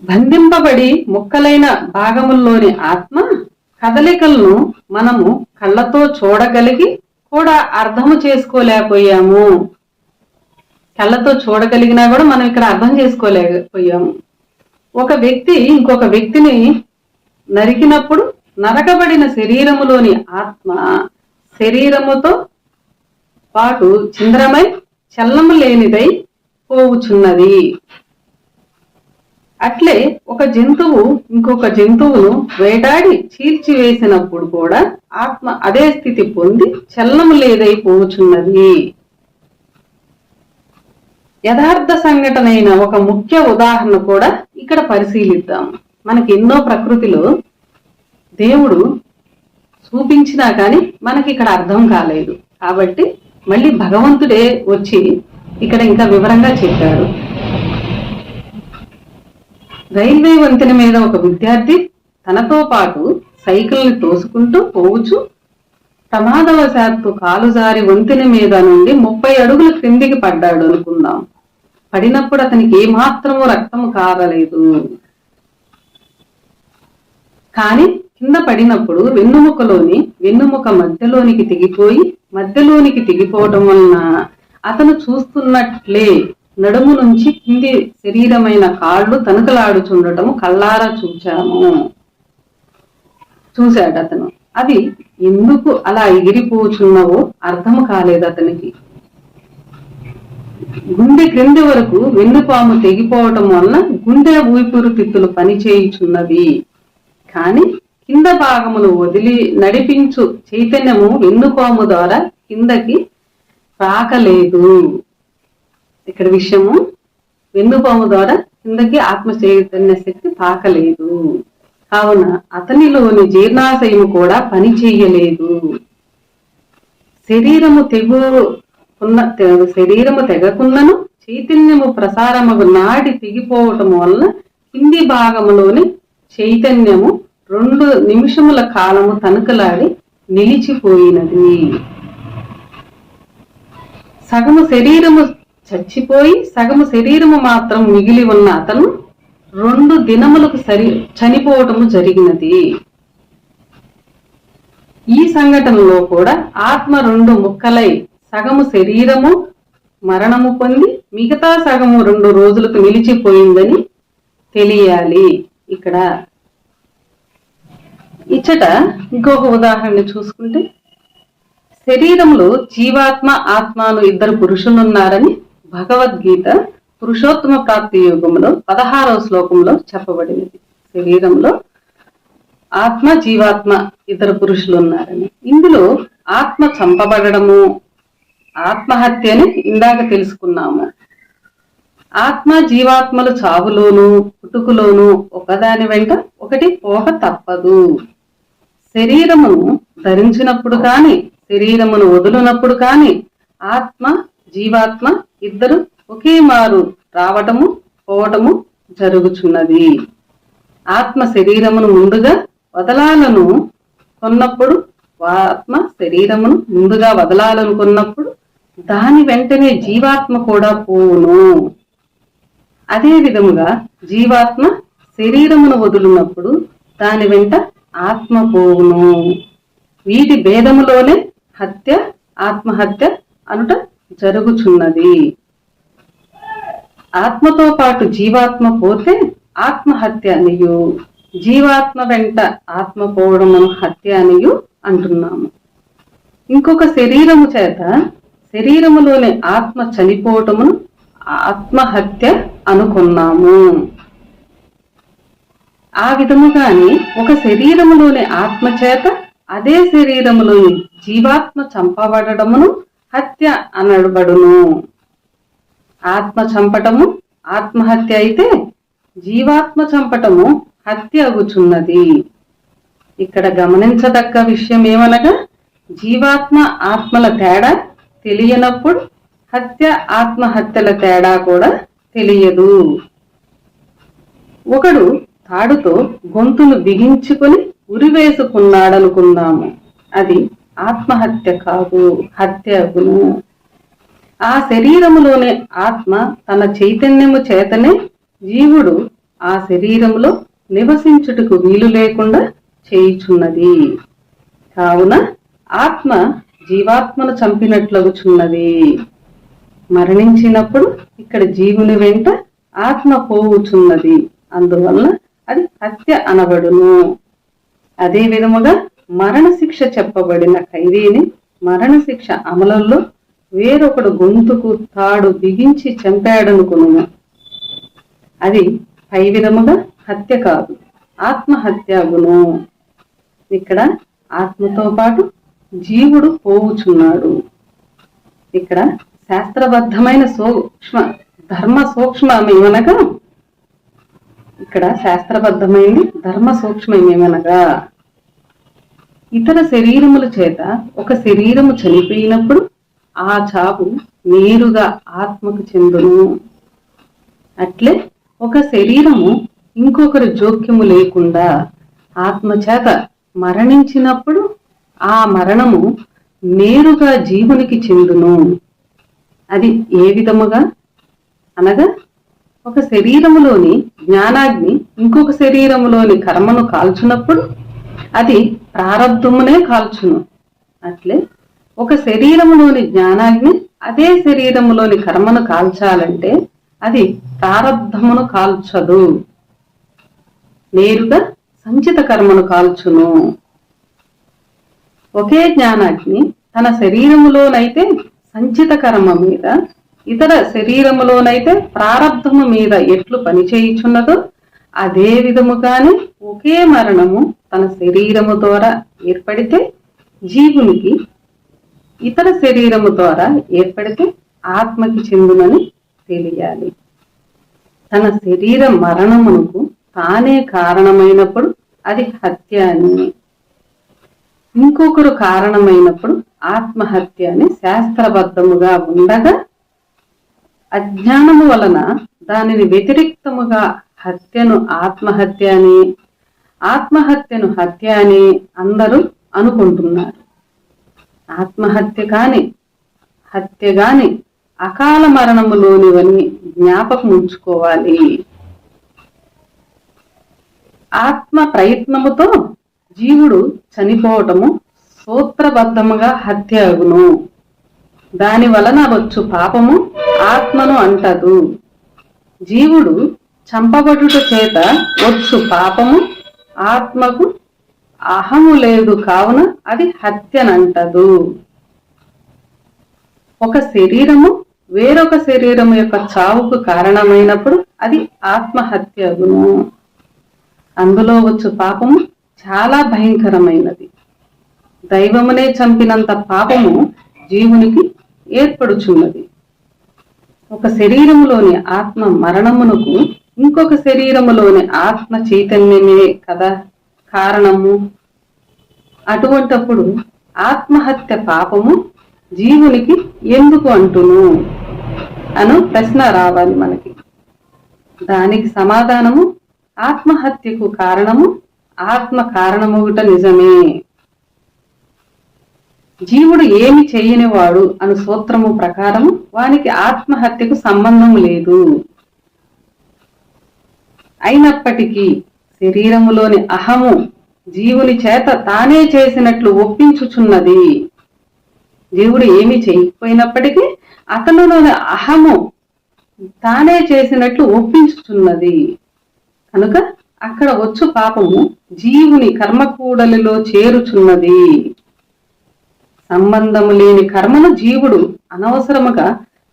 బంధింపబడి ముక్కలైన భాగముల్లోని ఆత్మ కదలికలను మనము కళ్ళతో చూడగలిగి కూడా అర్థము చేసుకోలేకపోయాము. కళ్ళతో చూడగలిగినా కూడా మనం ఇక్కడ అర్థం చేసుకోలేకపోయాము. ఒక వ్యక్తి ఇంకొక వ్యక్తిని నరికినప్పుడు నరకబడిన శరీరములోని ఆత్మ శరీరముతో పాటు చింద్రమై చల్లము లేనిదై పోవుచున్నది. అట్లే ఒక జంతువు ఇంకొక జంతువును వేటాడి చీల్చివేసినప్పుడు కూడా ఆత్మ అదే స్థితి పొంది చల్లము లేదై పోవుచున్నది. యథార్థ సంఘటన అయిన ఒక ముఖ్య ఉదాహరణ కూడా ఇక్కడ పరిశీలిద్దాం. మనకి ఎన్నో ప్రకృతిలో దేవుడు చూపించినా కానీ మనకి ఇక్కడ అర్థం కాలేదు. కాబట్టి మళ్ళీ భగవంతుడే వచ్చి ఇక్కడ ఇంకా వివరంగా చెప్పాడు. రైల్వే వంతెన మీద ఒక విద్యార్థి తనతో పాటు సైకిల్ని తోసుకుంటూ పోవచ్చు ప్రమాదవశాత్తు కాలు జారి వంతెన మీద నుండి 30 అడుగుల క్రిందికి పడ్డాడు అనుకుందాం. పడినప్పుడు అతనికి ఏమాత్రము రక్తము కారలేదు. కానీ కింద పడినప్పుడు వెన్నుముక మధ్యలోనికి తెగిపోవటం వలన అతను చూస్తున్నట్లే నడుము నుంచి కింది శరీరమైన కాళ్ళు తణుకలాడుచుండటము కళ్ళారా చూశాడు అతను. అవి ఎందుకు అలా ఎగిరిపోచున్నావో అర్థం కాలేదు అతనికి. గుండె క్రింది వరకు వెన్నుపాము తెగిపోవటం వలన గుండె ఊపిరితిత్తులు పనిచేయుచున్నవి. కాని కింద భాగమును వదిలి నడిపించు చైతన్యము వెన్నుపాము ద్వారా కిందకి రాకలేదు. ఇక్కడ విషయము, వెన్నుపాము ద్వారా కిందకి ఆత్మ చైతన్య శక్తి తాకలేదు. కావున అతనిలోని జీర్ణాశయము కూడా పని చేయలేదు. శరీరము తెగకున్నను చైతన్యము ప్రసారము నాడి తెగిపోవటం వలన కింది భాగములోని చైతన్యము 2 నిమిషముల కాలము తణుకలాడి నిలిచిపోయినది. సగము శరీరము చచ్చిపోయి సగము శరీరము మాత్రం మిగిలి ఉన్న అతను 2 దినములకు చనిపోవటము జరిగినది. ఈ సంఘటనలో కూడా ఆత్మ 2 ముక్కలై సగము శరీరము మరణము పొంది మిగతా సగము 2 రోజులకు నిలిచిపోయిందని తెలియాలి. ఇక్కడ ఇచ్చట ఇంకొక ఉదాహరణ చూసుకుంటే, శరీరంలో జీవాత్మ ఆత్మను 2 పురుషులున్నారని భగవద్గీత పురుషోత్తమ ప్రాప్తి యోగంలో 16వ శ్లోకంలో చెప్పబడినది. శరీరంలో ఆత్మ జీవాత్మ 2 పురుషులు ఉన్నారని. ఇందులో ఆత్మ చంపబడము ఆత్మహత్యని ఇందాక తెలుసుకున్నాము. ఆత్మ జీవాత్మలు చావులోను పుట్టుకులోను ఒకదాని వెంట ఒకటి పోక తప్పదు. శరీరమును ధరించినప్పుడు కాని శరీరమును వదులునప్పుడు కాని ఆత్మ జీవాత్మ ఇద్దరు ఒకే మారు రావటము పోవటము జరుగుచున్నది. ఆత్మ శరీరమును ముందుగా వదలాలను కొన్నప్పుడు, ఆత్మ శరీరమును ముందుగా వదలాలనుకున్నప్పుడు దాని వెంటనే జీవాత్మ కూడా పోవును. అదే విధముగా జీవాత్మ శరీరమును వదులున్నప్పుడు దాని వెంట ఆత్మ పోవును. వీటి భేదములోనే హత్య ఆత్మహత్య అనుట జరుగుచున్నది. ఆత్మతో పాటు జీవాత్మ పోతే ఆత్మహత్య అనియు, జీవాత్మ వెంట ఆత్మ పోవడమును హత్య అనియు అంటున్నాము. ఇంకొక శరీరము చేత శరీరములోని ఆత్మ చనిపోవటమును ఆత్మహత్య అనుకున్నాము. ఆ విధముగాని ఒక శరీరములోని ఆత్మ చేత అదే శరీరములోని జీవాత్మ చంపబడమును హత్య అనబడును. ఆత్మ చంపటము ఆత్మహత్య అయితే జీవాత్మ చంపటము హత్య అగుచున్నది. ఇక్కడ గమనించదగ్గ విషయం ఏమనగా జీవాత్మ ఆత్మల తేడా తెలియనప్పుడు హత్య ఆత్మహత్యల తేడా కూడా తెలియదు. ఒకడు తాడుతో గొంతును బిగించుకుని ఉరివేసుకున్నాడనుకుందాము, అది ఆత్మహత్య కాదు, హత్య అగును. ఆ శరీరములోనే ఆత్మ తన చైతన్యము చేతనే జీవుడు ఆ శరీరములో నివసించుటకు వీలు లేకుండా చేయుచున్నది. కావున ఆత్మ జీవాత్మను చంపినట్లగుచున్నది. మరణించినప్పుడు ఇక్కడ జీవుని వెంట ఆత్మ పోవుచున్నది, అందువల్ల అది హత్య అనబడును. అదే విధముగా మరణశిక్ష చెప్పబడిన ఖైదీని మరణశిక్ష అమలులో వేరొకడు గొంతుకు తాడు బిగించి చంపాడనుకును, అది పై విధముగా హత్య కాదు, ఆత్మహత్య అగును. ఇక్కడ ఆత్మతో పాటు జీవుడు పోవుచున్నాడు. ఇక్కడ శాస్త్రబద్ధమైన ధర్మ సూక్ష్మమేమనగా ఇక్కడ శాస్త్రబద్ధమైంది ధర్మ సూక్ష్మమేమనగా ఇతర శరీరముల చేత ఒక శరీరము చనిపోయినప్పుడు ఆ చావు నేరుగా ఆత్మకు చెందును. అట్లే ఒక శరీరము ఇంకొకరి జోక్యము లేకుండా ఆత్మ చేత మరణించినప్పుడు ఆ మరణము నేరుగా జీవునికి చెందును. అది ఏ విధముగా అనగా ఒక శరీరములోని జ్ఞానాగ్ని ఇంకొక శరీరములోని కర్మను కాల్చునప్పుడు అది ప్రారబ్ధమునే కాల్చును. అట్లే ఒక శరీరములోని జ్ఞానాగ్ని అదే శరీరములోని కర్మను కాల్చాలంటే అది ప్రారబ్ధమును కాల్చదు, నేరుగా సంచిత కర్మను కాల్చును. ఒకే జ్ఞానాగ్ని తన శరీరములోనైతే సంచిత కర్మ మీద, ఇతర శరీరములోనైతే ప్రారబ్ధము మీద ఎట్లు పనిచేయుచున్నదో అదే విధముగానే ఒకే మరణము తన శరీరము ద్వారా ఏర్పడితే జీవునికి ఇతర శరీరము ద్వారా ఏర్పడితే ఆత్మకి చెందునని తెలియాలి. తన శరీర మరణమునకు తానే కారణమైనప్పుడు అది హత్య అని, ఇంకొకరు కారణమైనప్పుడు ఆత్మహత్య అని శాస్త్రబద్ధముగా ఉండగా అజ్ఞానము వలన దానిని వ్యతిరేక్తముగా హత్యను ఆత్మహత్య అని, ఆత్మహత్యను హత్య అని అందరూ అనుకుంటున్నారు. ఆత్మహత్య కాని హత్య గాని అకాల మరణములోనివని జ్ఞాపకం ఉంచుకోవాలి. ఆత్మ ప్రయత్నముతో జీవుడు చనిపోవటము సూత్రబద్ధముగా హత్య అగును. దాని వలన వచ్చు పాపము ఆత్మను అంటదు. జీవుడు చంపబడుట చేత వచ్చు పాపము ఆత్మకు అహము లేదు, కావున అది హత్యనంటదు. ఒక శరీరము వేరొక శరీరము యొక్క చావుకు కారణమైనప్పుడు అది ఆత్మహత్య అగును. అందులో వచ్చు పాపము చాలా భయంకరమైనది. దైవమునే చంపినంత పాపము జీవునికి ఏర్పడుచున్నది. ఒక శరీరములోని ఆత్మ మరణమునకు ఇంకొక శరీరములోని ఆత్మ చైతన్యమే కదా కారణము. అటువంటప్పుడు ఆత్మహత్య పాపము జీవునికి ఎందుకు అంటును అను ప్రశ్న రావాలి మనకి. దానికి సమాధానము, ఆత్మహత్యకు కారణము ఆత్మ కారణమొకట నిజమే. జీవుడు ఏమి చేయనివాడు అను సూత్రము ప్రకారము వానికి ఆత్మహత్యకు సంబంధం లేదు. అయినప్పటికీ శరీరములోని అహము జీవుని చేత తానే చేసినట్లు ఒప్పించుచున్నది. జీవుడు ఏమి చేయకపోయినప్పటికీ అతనిలోని అహము తానే చేసినట్లు ఒప్పించుచున్నది. కనుక అక్కడ వచ్చు పాపము జీవుని కర్మకూడలిలో చేరుచున్నది. సంబంధము లేని కర్మను జీవుడు అనవసరముగా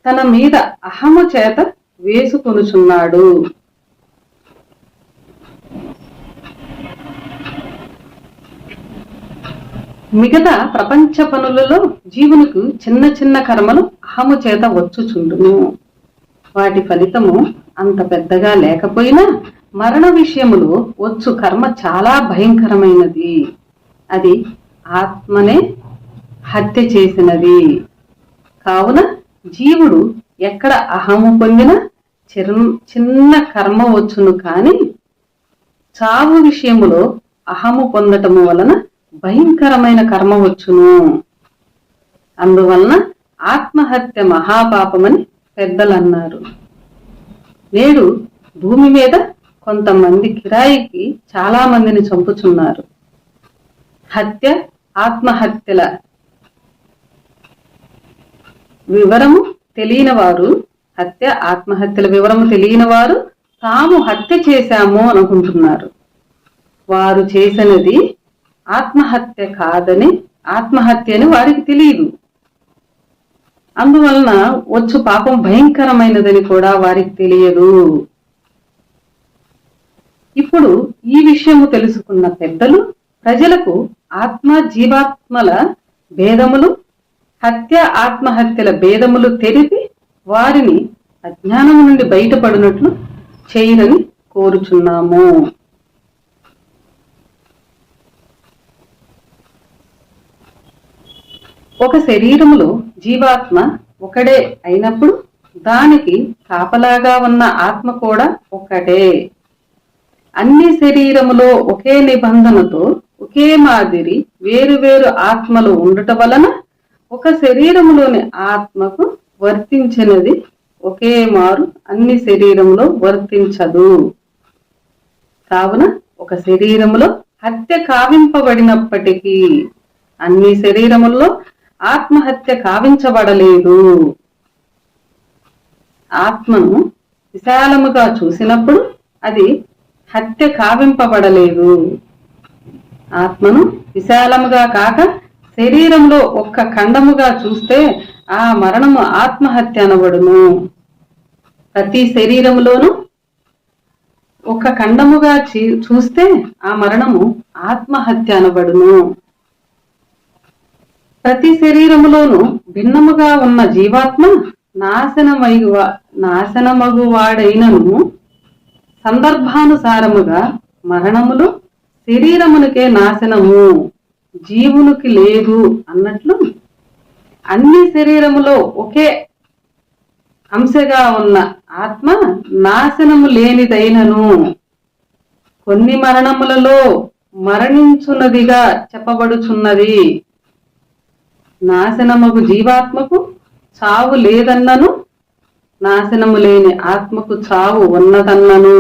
తన మీద అహము చేత వేసుకొనుచున్నాడు. మిగతా ప్రపంచ పనులలో జీవునికి చిన్న చిన్న కర్మలు అహము చేత వచ్చుచుండును. వాటి ఫలితము అంత పెద్దగా లేకపోయినా మరణ విషయములో వచ్చు కర్మ చాలా భయంకరమైనది. అది ఆత్మనే హత్య చేసినది. కావున జీవుడు ఎక్కడ అహము పొందిన చిన్న కర్మ వచ్చును కాని చావు విషయములో అహము పొందటము వలన భయంకరమైన కర్మ వచ్చును. అందువలన ఆత్మహత్య మహాపాపమని పెద్దలు అన్నారు. నేడు భూమి మీద కొంతమంది కిరాయికి చాలా మందిని చంపుచున్నారు. హత్య ఆత్మహత్యల వివరము తెలియని వారు ఆత్మహత్యల వివరము తెలియని వారు తాము హత్య చేశాము అనుకుంటున్నారు. వారు చేసినది ఆత్మహత్య కాదని, ఆత్మహత్య అని వారికి తెలియదు. అందువలన వచ్చు పాపం భయంకరమైనదని కూడా వారికి తెలియదు. ఇప్పుడు ఈ విషయము తెలుసుకున్న పెద్దలు ప్రజలకు ఆత్మ జీవాత్మల భేదములు, హత్య ఆత్మహత్యల భేదములు తెలిపి వారిని అజ్ఞానము నుండి బయటపడినట్లు చేయరని కోరుచున్నాము. ఒక శరీరములో జీవాత్మ ఒకడే అయినప్పుడు దానికి కాపలాగా ఉన్న ఆత్మ కూడా ఒక్కటే. అన్ని శరీరములో ఒకే నిబంధనతో ఒకే మాదిరి వేరు వేరు ఆత్మలు ఉండటం వలన ఒక శరీరములోని ఆత్మకు వర్తించినది ఒకే మారు అన్ని శరీరములో వర్తించదు. కావున ఒక శరీరములో హత్య కావింపబడినప్పటికీ అన్ని శరీరముల్లో ఆత్మహత్య కావించబడలేదు. ఆత్మను విశాలముగా చూసినప్పుడు అది హత్య కావింపబడలేదు. ఆత్మను విశాలముగా కాక శరీరంలో ఒక్క ఖండముగా చూస్తే ఆ మరణము ఆత్మహత్య అనబడును. ప్రతి శరీరములోనూ ఒక ఖండముగా చూస్తే ఆ మరణము ఆత్మహత్య అనబడును. ప్రతి శరీరములోనూ భిన్నముగా ఉన్న జీవాత్మ నాశనమగువాడైనను సందర్భానుసారముగా మరణములు శరీరమునికే నాశనము, జీవునికి లేదు అన్నట్లు అన్ని శరీరములో ఒకే అంశగా ఉన్న ఆత్మ నాశనము లేనిదైనను కొన్ని మరణములలో మరణించున్నదిగా చెప్పబడుచున్నది. నాశనముకు జీవాత్మకు చావు లేదన్నను, నాశనము లేని ఆత్మకు చావు ఉన్నదన్నను.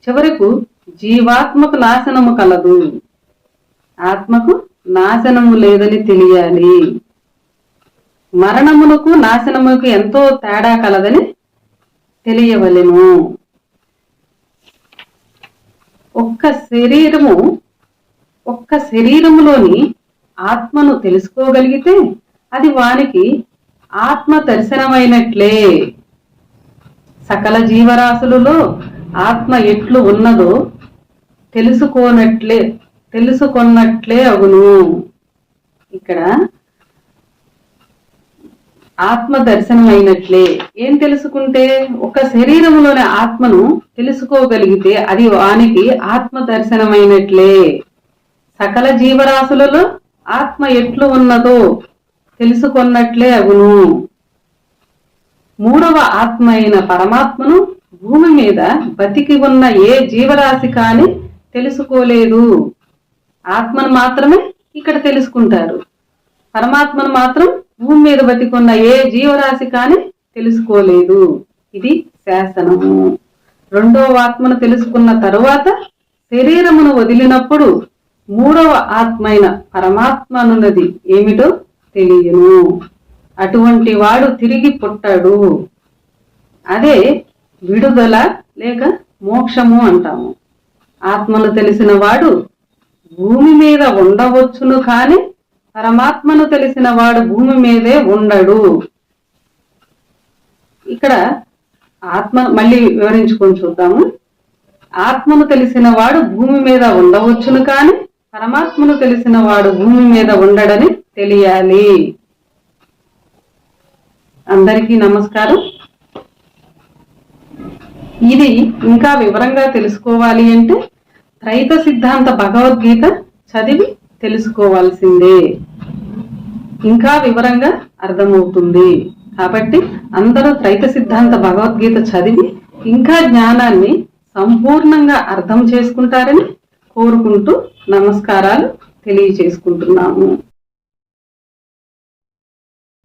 చివరకు జీవాత్మకు నాశనము కలదు, ఆత్మకు నాశనము లేదని తెలియాలి. మరణమునకు నాశనముకు ఎంతో తేడా కలదని తెలియవలెను. ఒక్క శరీరములోని ఆత్మను తెలుసుకోగలిగితే అది వానికి ఆత్మ దర్శనమైనట్లే. సకల జీవరాశులలో ఆత్మ ఎట్లు ఉన్నదో తెలుసుకొన్నట్లే అగును. ఇక్కడ ఆత్మ దర్శనమైనట్లే ఏం తెలుసుకుంటే, ఒక శరీరంలోని ఆత్మను తెలుసుకోగలిగితే అది వానికి ఆత్మ దర్శనమైనట్లే. సకల జీవరాశులలో ఆత్మ ఎట్లు ఉన్నదో తెలుసుకొన్నట్లే అగును. మూడవ ఆత్మ అయిన పరమాత్మను భూమి మీద బతికి ఉన్న ఏ జీవరాశి కాని తెలుసుకోలేదు. ఆత్మను మాత్రమే ఇక్కడ తెలుసుకుంటారు. పరమాత్మను మాత్రం భూమి మీద బతికున్న ఏ జీవరాశి కాని తెలుసుకోలేదు. ఇది శాసనము. రెండవ ఆత్మను తెలుసుకున్న తరువాత శరీరమును వదిలినప్పుడు మూడవ ఆత్మైన పరమాత్మ అనున్నది ఏమిటో తెలియను. అటువంటి వాడు తిరిగి పుట్టాడు. అదే విడుదల లేక మోక్షము అంటాము. ఆత్మను తెలిసిన వాడు భూమి మీద ఉండవచ్చును, కాని పరమాత్మను తెలిసిన వాడు భూమి మీదే ఉండడు. ఇక్కడ ఆత్మ మళ్ళీ వివరించుకొని చూద్దాము. ఆత్మను తెలిసిన వాడు భూమి మీద ఉండవచ్చును, కాని పరమాత్మను తెలిసిన వాడు భూమి మీద ఉండడని తెలియాలి. అందరికీ నమస్కారం. ఇది ఇంకా వివరంగా తెలుసుకోవాలి అంటే త్రైత సిద్ధాంత భగవద్గీత చదివి తెలుసుకోవాల్సిందే. ఇంకా వివరంగా అర్థమవుతుంది. కాబట్టి అందరూ త్రైత సిద్ధాంత భగవద్గీత చదివి ఇంకా జ్ఞానాన్ని సంపూర్ణంగా అర్థం చేసుకుంటారని కోరుకుంటూ నమస్కారాలు తెలియచేసుకుంటున్నాము.